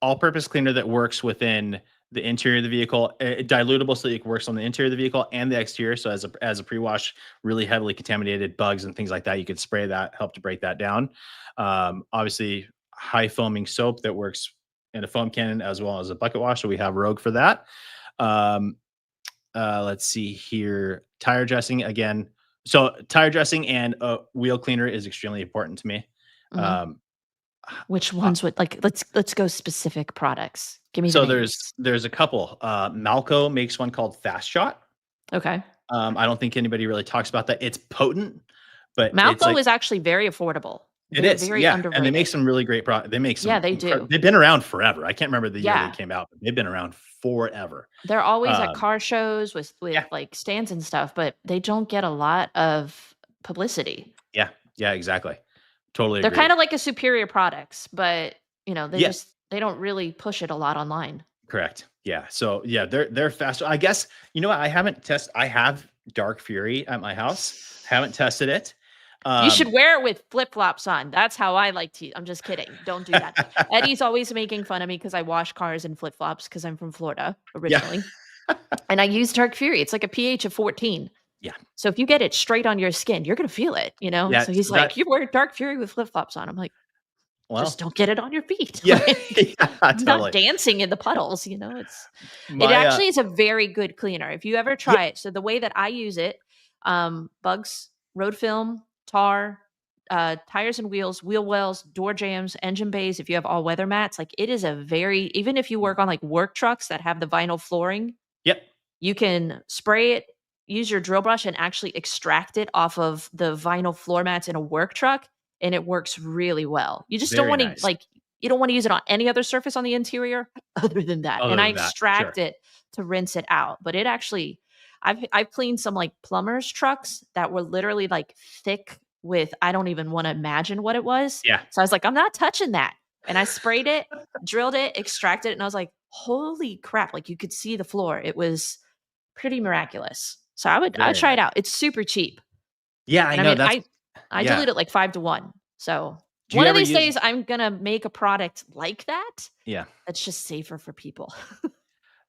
all-purpose cleaner that works within the interior of the vehicle, dilutable so it works on the interior of the vehicle and the exterior. So as a pre-wash, really heavily contaminated bugs and things like that, you could spray that, help to break that down. Obviously, high foaming soap that works in a foam cannon as well as a bucket wash. So we have Rogue for that. Um, let's see here, tire dressing again. So tire dressing and wheel cleaner is extremely important to me. Mhm. Um, Which ones would like let's go specific products. Give me the So there's names. there's a couple. Malco makes one called Fast Shot. Okay. I don't think anybody really talks about that. It's potent, but it's Malco like is actually very affordable. it They're is, very yeah. And they make underrated. some really great product. They make Yeah, some they do. they've been around forever. I can't remember the year they Yeah. came out, but they've been around forever. They're always at Um, car shows with yeah, like stands and stuff, but they don't get a lot of publicity. yeah, yeah, exactly. Totally They're agree. kind of like a superior products, but they Yeah, just they don't really push it a lot online. correct. Yeah. So yeah, they're fast. I guess you know what? I have Dark Fury at my house. Haven't tested it. You should Um wear it with flip-flops on. That's how I like to I'm just kidding. Don't do that. Eddie's always making fun of me because I wash cars in flip-flops because 'cause I'm from Florida yeah. originally, and I use Dark Fury. It's like a pH of 14. Yeah. So if you get it straight on your skin, you're gonna feel it, you know? Yeah, So he's so that like, "You wear Dark Fury with flip-flops on." I'm like, "Just well, don't get it on your feet." yeah, Like, yeah, I'm not totally. dancing in the puddles, you know? It My, actually is a very good cleaner. If you ever yeah, try it, so the way that I use it, bugs, road film, tar, tires and wheels, wheel wells, door jams, engine bays, if you have all weather mats, like it is a very even if you work on like work trucks that have the vinyl flooring, yep, you can spray it, use your drill brush and actually extract it off of the vinyl floor mats in a work truck, and it works really well. You just don't very wanna, nice. like you don't wanna use it on any other surface on the interior other than that, and Other I than that, sure. extract it to rinse it out, but it actually I've cleaned some, like, plumbers' trucks that were literally, like, thick with I don't even wanna imagine what it was, Yeah, so I was like, "I'm not touching that," and I sprayed it, drilled it, extracted it, and I was like, "Holy crap," like, you could see the floor. It was pretty miraculous. So I would very try it nice. out. It's super cheap. Yeah, I And I know mean, that's I yeah. dilute it like 5 to 1. So Do you one of ever these use days I'm gonna make a product like that yeah. that's just safer for people. I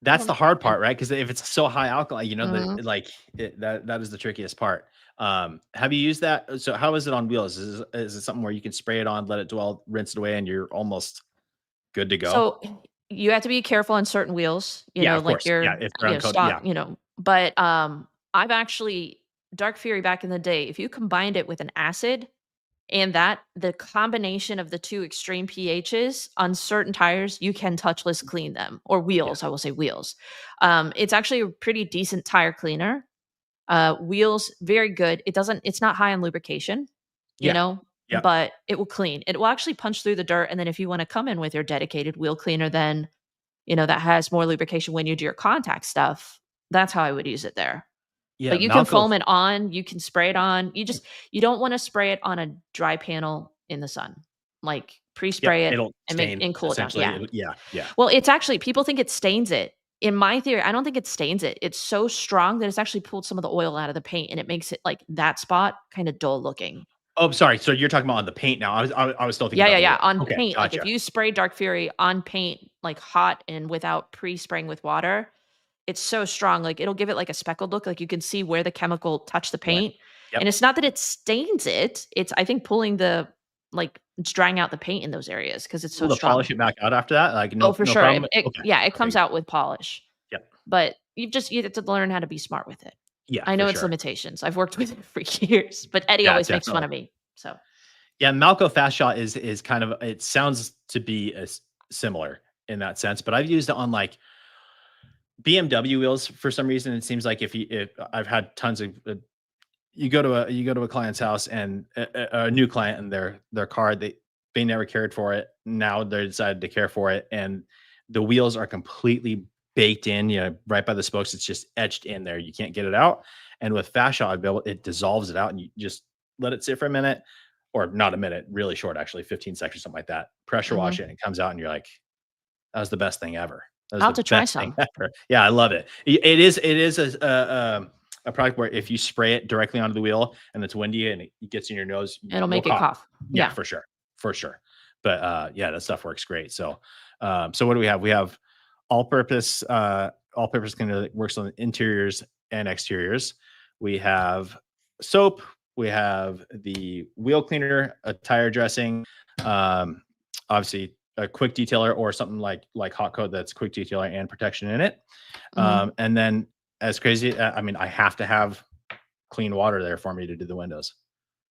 That's don't the hard and part, right? Because if it's so high alcohol, mhm. that like, that is the trickiest part. Have you used that? So how is it on wheels? Is it something where you can spray it on, let it dwell, rinse it away, and you're almost good to go? So you have to be careful on certain wheels, Yeah, of like course. Yeah, your, if they're uncoated, stock, yeah. but, I've actually Dark Fury back in the day, if you combined it with an acid, And that the combination of the two extreme pHs on certain tires, you can touchless clean them, or Yeah. wheels. I will say wheels. It's actually a pretty decent tire cleaner. Wheels, very good. It's not high on lubrication, you Yeah. know, Yeah. but it will clean. It will actually punch through the dirt. And then if you want to come in with your dedicated wheel cleaner, then, that has more lubrication when you do your contact stuff, that's how I would use it there. Yeah. But you can Malco. foam it on, you can spray it on. You don't want to spray it on a dry panel in the sun. Like Yep. pre-spray it It'll and make stain and cool it down. essentially. Yeah. Yeah. Yeah. Well, it's actually people think it stains it. In my theory, I don't think it stains it. It's so strong that it's actually pulled some of the oil out of the paint and it makes it like that spot kind of dull looking. Oh, sorry. So you're talking about on the paint now. I was still thinking Yeah, about yeah, the yeah. wheel. On Okay. paint, like if Gotcha. you spray Dark Fury on paint, like hot and without pre-spraying with water, it's so strong. Like it'll give it like a speckled look. Like you can see where the chemical touched the Right. paint. And Yep. it's not that it stains it. It's I think pulling it's drying out the paint in those areas because it's so Able to polish strong. it back out after that? Like, Oh, no for no sure. problem? Okay. Yeah, it Okay, comes good. out with polish. Yep. But you have to learn how to be smart with it. Yeah, I for know its sure. limitations. I've worked with it for years, but Eddie Yeah, always makes fun definitely. of me. So Yeah, Malco Fast Shot is kind of, it sounds to be as similar in that sense, but I've used it on, like, BMW wheels for some reason. It seems like if I've had tons of you go to a client's house and a new client and their car, they never cared for it. Now they decided to care for it, and the wheels are completely baked in, right by the spokes. It's just etched in there. You can't get it out. And with Fast Shot, it dissolves it out, and you just let it sit for a minute, or not a minute, really short, actually, 15 seconds, something like that. Pressure wash mhm. it, and it comes out, and you're like, that was the best thing ever. That was I'll the have to try best thing some. ever. Yeah, I love it. It is a product where if you spray it directly onto the wheel and it's windy and it gets in your nose, It'll you'll make it cough. cough. Yeah, Yeah. for sure. For sure. But yeah, that stuff works great. So so what do we have? We have all purpose cleaner that works on interiors and exteriors. We have soap, we have the wheel cleaner, a tire dressing, um, obviously a quick detailer or something like hot coat that's quick detailer and protection in it. Mhm. And then as crazy, I mean, I have to have clean water there for me to do the windows.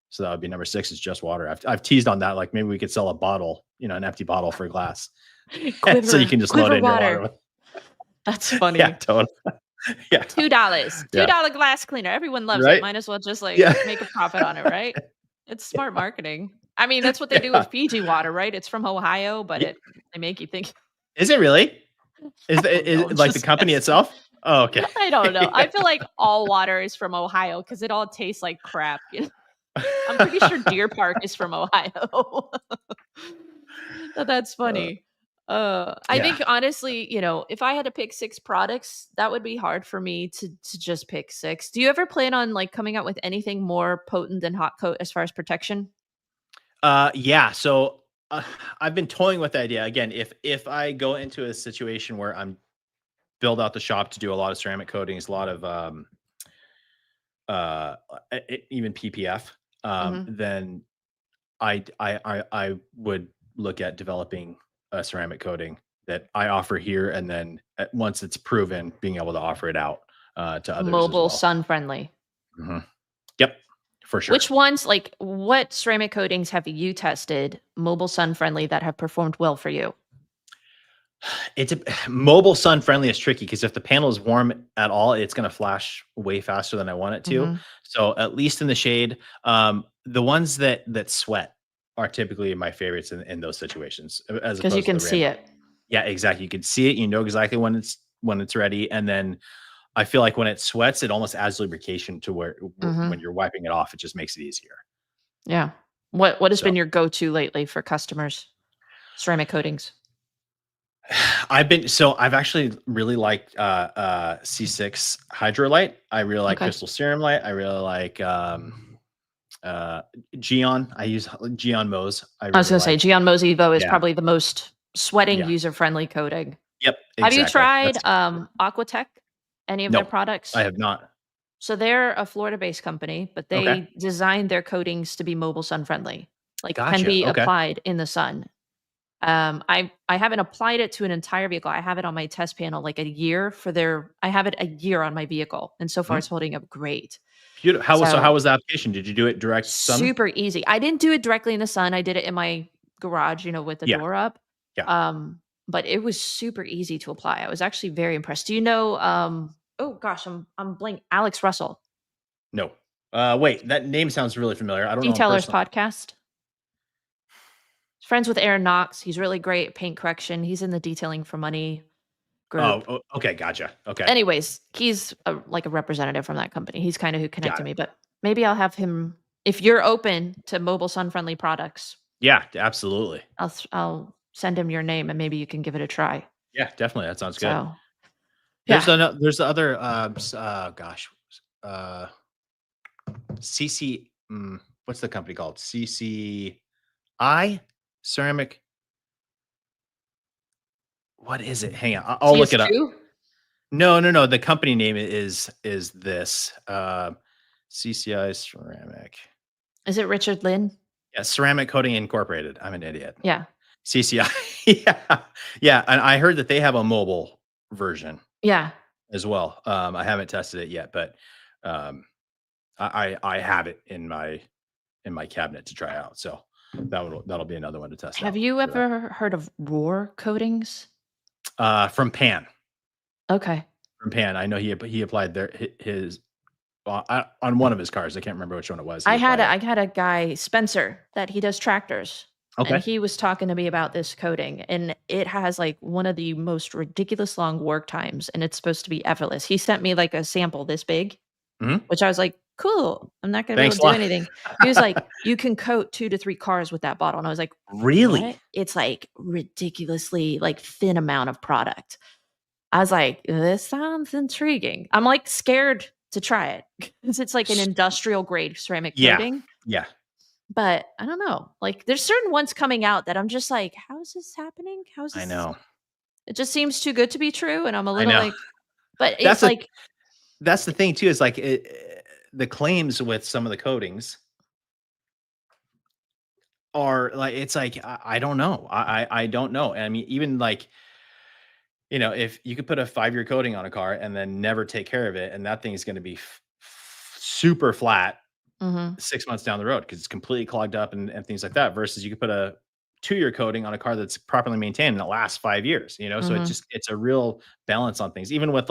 So that would be number 6 is just water. I've teased on that. Like maybe we could sell a bottle, an empty bottle for glass. So you Quiver, can just load quiver in your water water. with. That's Yeah, funny. totally. Yeah. $2. Yeah. $2 glass cleaner. Everyone loves it. Right? Might as well just like Yeah. make a profit on it, right? It's smart marketing. I mean, that's what they do with Yeah. Fiji water, right? It's from Ohio, but Ye they make you think Is it really? I Is don't the know, is like the just company guessing. itself? Oh, okay. I don't know. I feel like all water is from Ohio because it all tastes like crap. I'm pretty sure Deer Park is from Ohio. But that's Uh, funny. I yeah. think honestly, if I had to pick 6 products, that would be hard for me to just pick 6. Do you ever plan on like coming out with anything more potent than hot coat as far as protection? Yeah, so, I've been toying with the idea. Again, if I go into a situation where I'm build out the shop to do a lot of ceramic coatings, a lot of, even PPF, Mhm. then I would look at developing a ceramic coating that I offer here, and then once it's proven, being able to offer it out to others as Mobile, well. sun friendly. Mhm. Yep, for sure. Which ones, like what ceramic coatings have you tested, mobile sun friendly, that have performed well for you? It's a mobile sun friendly is tricky because if the panel is warm at all, it's going to flash way faster than I want it to. Mhm. So at least in the shade, the ones that sweat are typically my favorites in those situations, as 'Cause you opposed to can the see random. it. Yeah, exactly. You can see it. You know exactly when it's ready, and then I feel like when it sweats, it almost adds lubrication to where when Mhm. you're wiping it off, it just makes it easier. Yeah. What has So been your go-to lately for customers? Ceramic coatings. I've actually really liked C6 Hydrolite. I really like Okay. Crystal Serum Light. I really like uh Geon. I use Geon Mose. I I was really gonna say like. Gian Evo is Yeah. probably the most sweating, Yeah. user-friendly coating. Yep. Have you Exactly. tried, That's Aquatech? Any of their no, I products? have not. So they're a Florida-based company, but Okay. they designed their coatings to be mobile sun friendly, like, can Gotcha. be Okay. applied in the sun. I haven't applied it to an entire vehicle. I have it on my test panel like a year for their I have it a year on my vehicle, and so far Mhm. it's holding up great. How So, was the application? Did you do it direct sun? super easy. I didn't do it directly in the sun. I did it in my garage, with the Yeah, door up. yeah. But it was super easy to apply. I was actually very impressed. Do you know oh gosh, I'm blank Alex Russell, No. Wait, that name sounds really familiar. I don't know him Detailers personally. podcast. Friends with Aaron Knox. He's really great at paint correction. He's in the Detailing for Money Oh, group. okay, gotcha. Okay, Anyways, he's like a representative from that company. He's kind of who got connected it. me, but maybe I'll have him if you're open to mobile sun friendly products, Yeah, absolutely. I'll send him your name and maybe you can give it a try. Yeah, definitely. That sounds good. So, yeah. There's the other, gosh, uh, CC, what's the company called? CCI Ceramic. What is it? Hang on, I'll look it up. CS2? No, no, no. The company name is this CCI Ceramic. Is it Richard Lynn? Yeah, Ceramic Coating Incorporated. I'm an idiot. Yeah. CCI. Yeah, yeah. And I heard that they have a mobile version Yeah. as well. I haven't tested it yet, but um, I have it in my cabinet to try out. So that'll be another one to test Have out you for that. ever heard of Roar Coatings? From Pan. Okay. From Pan. I know he applied his on one of his cars. I can't remember which one it was. He I had applied a it. I had a guy, Spencer, that he does tractors, and Okay. he was talking to me about this coating, and it has, like, one of the most ridiculous long work times, and it's supposed to be effortless. He sent me, like, a sample this big, Mhm. which I was like, "Cool, I'm not gonna be able Thanks to a do lot. anything." He was like, "You can coat 2 to 3 cars with that bottle," and I was like, "What?" Really? It's, like, ridiculously, like, thin amount of product. I was like, "This sounds intriguing." I'm, like, scared to try it because it's, like, an S industrial grade ceramic Yeah. coating. Yeah. But I don't know, like, there's certain ones coming out that I'm just like, "How is this happening? How is I this?" know. It just seems too good to be true, and I'm a I little know. like but That's it's the like that's the thing too, is like the claims with some of the coatings are like it's like I don't know. I don't know. I mean, even like, if you could put a 5-year coating on a car and then never take care of it, and that thing is going to be super flat mhm, 6 months down the road because it's completely clogged up and things like that. Versus you could put a 2-year coating on a car that's properly maintained and it lasts 5 years. So mhm, it's a real balance on things. Even with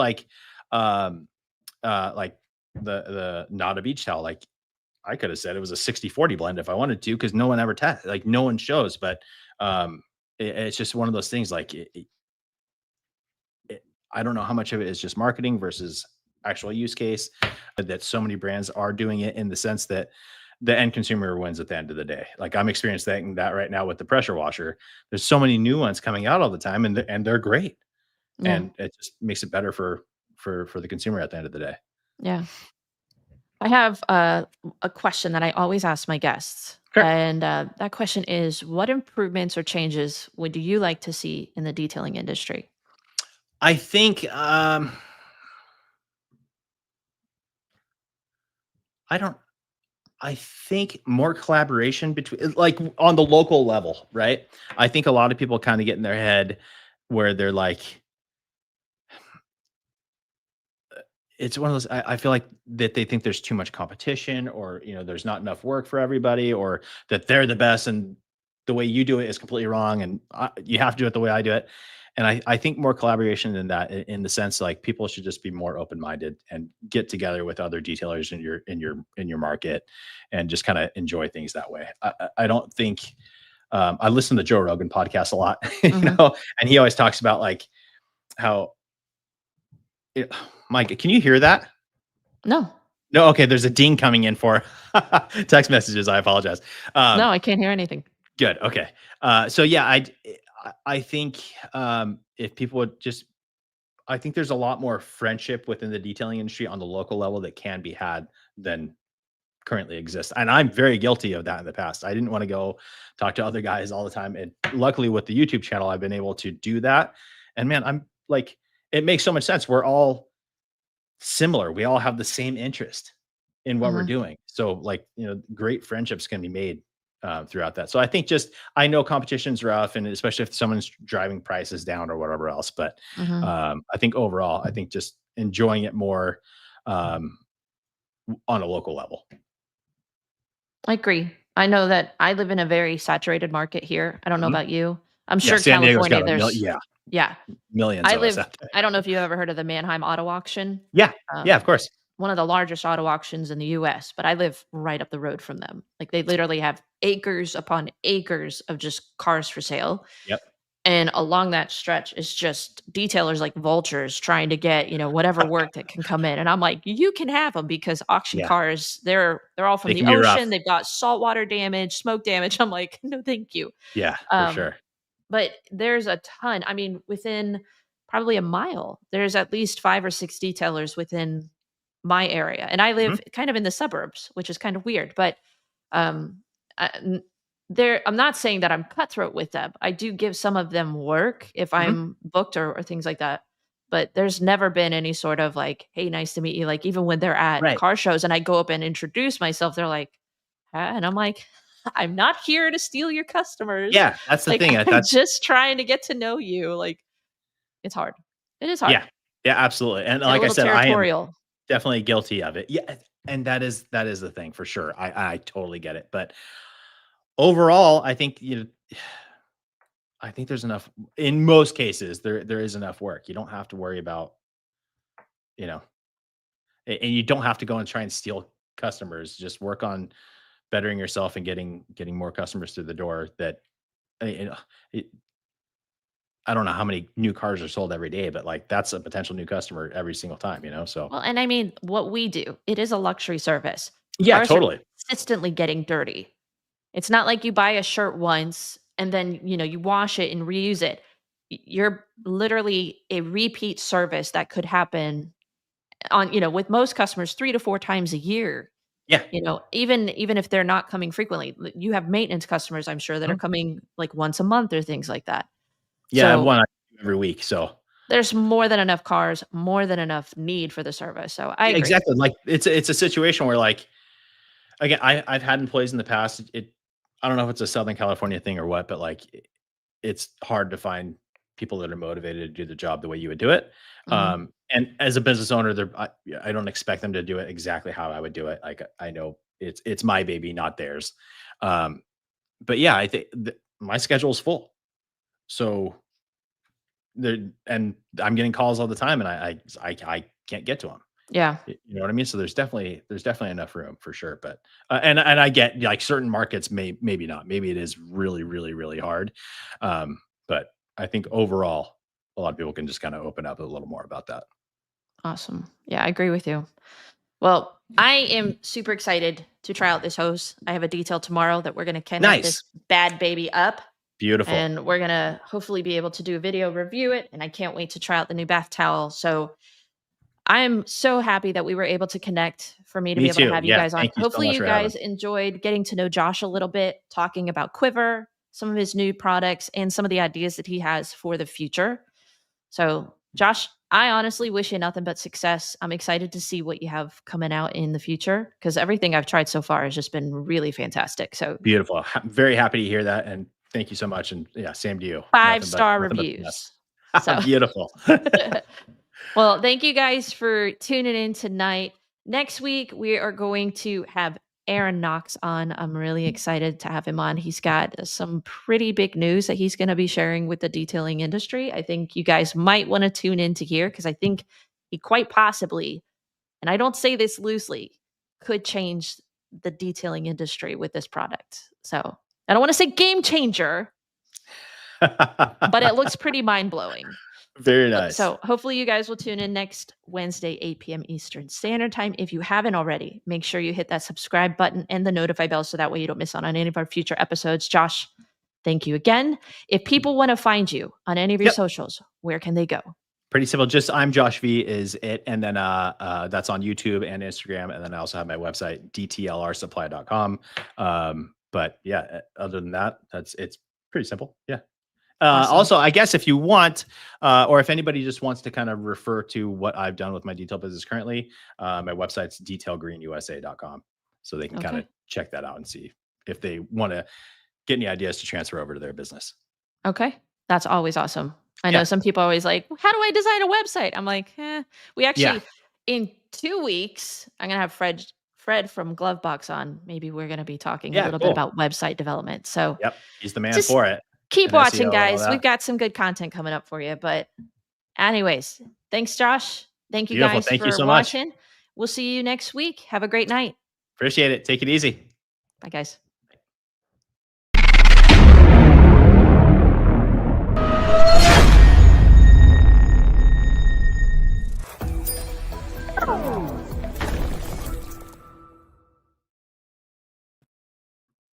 um, like the not a beach towel. Like I could have said it was a 60-40 blend if I wanted to, because no one ever like no one shows. But um, it's just one of those things. Like I don't know how much of it is just marketing versus actual use case. That so many brands are doing it in the sense that the end consumer wins at the end of the day. Like I'm experiencing that right now with the pressure washer. There's so many new ones coming out all the time, and they're great, yeah, and it just makes it better for the consumer at the end of the day. yeah. I have, a question that I always ask my guests, Sure. and, that question is, what improvements or changes would you like to see in the detailing industry? I think I don't I think more collaboration between like on the local level, right? I think a lot of people kind of get in their head where they're like, it's one of those. I feel like that they think there's too much competition, or there's not enough work for everybody, or that they're the best and the way you do it is completely wrong, and you have to do it the way I do it. And I think more collaboration than that, in the sense like people should just be more open minded and get together with other detailers in your market, and just kind of enjoy things that way. I don't think I listen to Joe Rogan podcast a lot, Mhm. and he always talks about like how Mike, can you hear that? No. No, okay, there's a ding coming in for text messages, I apologize. No, Um, I can't hear anything. Good, okay. So yeah, I think, if people would just I think there's a lot more friendship within the detailing industry on the local level that can be had than currently exists, and I'm very guilty of that in the past. I didn't wanna go talk to other guys all the time, and luckily with the YouTube channel, I've been able to do that, and man, I'm like it makes so much sense. We're all similar. We all have the same interest in what we're Mhm. doing. So like, great friendships can be made throughout that. So I think I know competition's rough, and especially if someone's driving prices down or whatever else. But Mhm. I think overall, I think just enjoying it more um, on a local level. I agree. I know that I live in a very saturated market here. I don't know Mhm. about you. I'm Yeah, sure San Diego's California, got there's yeah. millions I of us live out there. I don't know if you ever heard of the Manheim Auto Auction. Yeah, yeah, Um, of course. one of the largest auto auctions in the US, but I live right up the road from them. Like they literally have acres upon acres of just cars for sale. Yep. And along that stretch is just detailers like vultures trying to get, whatever work that can come in. And I'm like, you can have them because auction Yeah, cars, they're all from they the can be rough. ocean. They've got saltwater damage, smoke damage. I'm like, no, thank you. Yeah, for Um, sure. but there's a ton. I mean, within probably a mile, there's at least 5 or 6 detailers within my area, and I Mhm. live kind of in the suburbs, which is kind of weird, but, um, I n I'm not saying that I'm cutthroat with them. I do give some of them work if Mhm. I'm booked or things like that, but there's never been any sort of like, "Hey, nice to meet you." Like, even when they're at Right. car shows and I go up and introduce myself, they're like, "Huh?" And I'm like, "I'm not here to steal your customers. Yeah, that's the Like, thing. I'm That's just trying to get to know you." Like, it's hard. It is hard. Yeah. Yeah, absolutely. And Get a like I little said, I am territorial. definitely guilty of it. Yeah, and that is the thing for sure. I totally get it. But overall, I think I think there's enough in most cases. There is enough work. You don't have to worry about you know, and you don't have to go and try and steal customers. Just work on bettering yourself and getting more customers through the door. That you know, it, I don't know how many new cars are sold every day, but like that's a potential new customer every single time. So Well, and I mean, what we do, it is a luxury service. yeah, Cars are totally. consistently getting dirty. It's not like you buy a shirt once and then, you wash it and reuse it. You're literally a repeat service that could happen with most customers 3 to 4 times a year. Yeah. Even if they're not coming frequently. You have maintenance customers, I'm sure, that are Mhm. coming like once a month or things like that. Yeah, I have So one I do every week. So there's more than enough cars, more than enough need for the service. So I yeah, agree. exactly. Like it's a situation where like again, I've had employees in the past. I don't know if it's a Southern California thing or what, but like it's hard to find people that are motivated to do the job the way you would do it. Mhm. And as a business owner, I don't expect them to do it exactly how I would do it. Like I know it's my baby, not theirs. Um, but yeah, I think my schedule is full. So there, and I'm getting calls all the time, and I can't get to them. Yeah. You know what I mean? So there's definitely enough room for sure. But and I get like certain markets maybe not. Maybe it is really really really hard. But I think overall, a lot of people can just kind of open up a little more about that. Awesome. Yeah, I agree with you. Well, I am super excited to try out this hose. I have a detail tomorrow that we're going to connect this Nice, bad baby up beautiful, and we're going to hopefully be able to do a video review it. And I can't wait to try out the new bath towel. So I'm so happy that we were able to connect for me to be me able to too. have you Yeah, guys on. thank you so Hopefully, much you for having. guys enjoyed getting to know Josh a little bit, talking about Quiver, some of his new products, and some of the ideas that he has for the future. So, Josh, I honestly wish you nothing but success. I'm excited to see what you have coming out in the future because everything I've tried so far has just been really fantastic. So, Beautiful. Very happy to hear that, and thank you so much. And yeah, same to you. five Nothing but star nothing but the best. reviews. So, Beautiful. well, thank you guys for tuning in tonight. Next week, we are going to have Aaron Knox on. I'm really excited to have him on. He's got some pretty big news that he's going to be sharing with the detailing industry. I think you guys might want to tune in to hear because I think he quite possibly, and I don't say this loosely, could change the detailing industry with this product. So I don't want to say game changer, but it looks pretty mind blowing. Very nice. So hopefully you guys will tune in next Wednesday, 8 p.m. Eastern Standard Time. If you haven't already, make sure you hit that subscribe button and the notify bell so that way you don't miss out on any of our future episodes. Josh, thank you again. If people want to find you on any of your Yep. socials, where can they go? Pretty simple. Just I'm Josh V is it. And then that's on YouTube and Instagram. And then I also have my website, dtlrsupply.com. But yeah, other than that, it's pretty simple. Yeah. Awesome. Also, I guess if you want, or if anybody just wants to kind of refer to what I've done with my detail business currently, my website's detailgreenusa.com. So they can kind of Okay. check that out and see if they want to get any ideas to transfer over to their business. Okay. That's always awesome. I know Yeah. some people are always like, how do I design a website? I'm like, we Yeah. actually, in 2 weeks, I'm going to have Fred from Glovebox on. Maybe we're going to be talking a Yeah. little bit Cool. about website development. So Yep. He's the man just for it. keep And watching, SEO and all guys. We've that. got some good content coming up for you. But anyways, thanks, Josh. Thank you Beautiful. guys Thank you for so much. watching. We'll see you next week. Have a great night. Appreciate it. Take it easy. Bye, guys.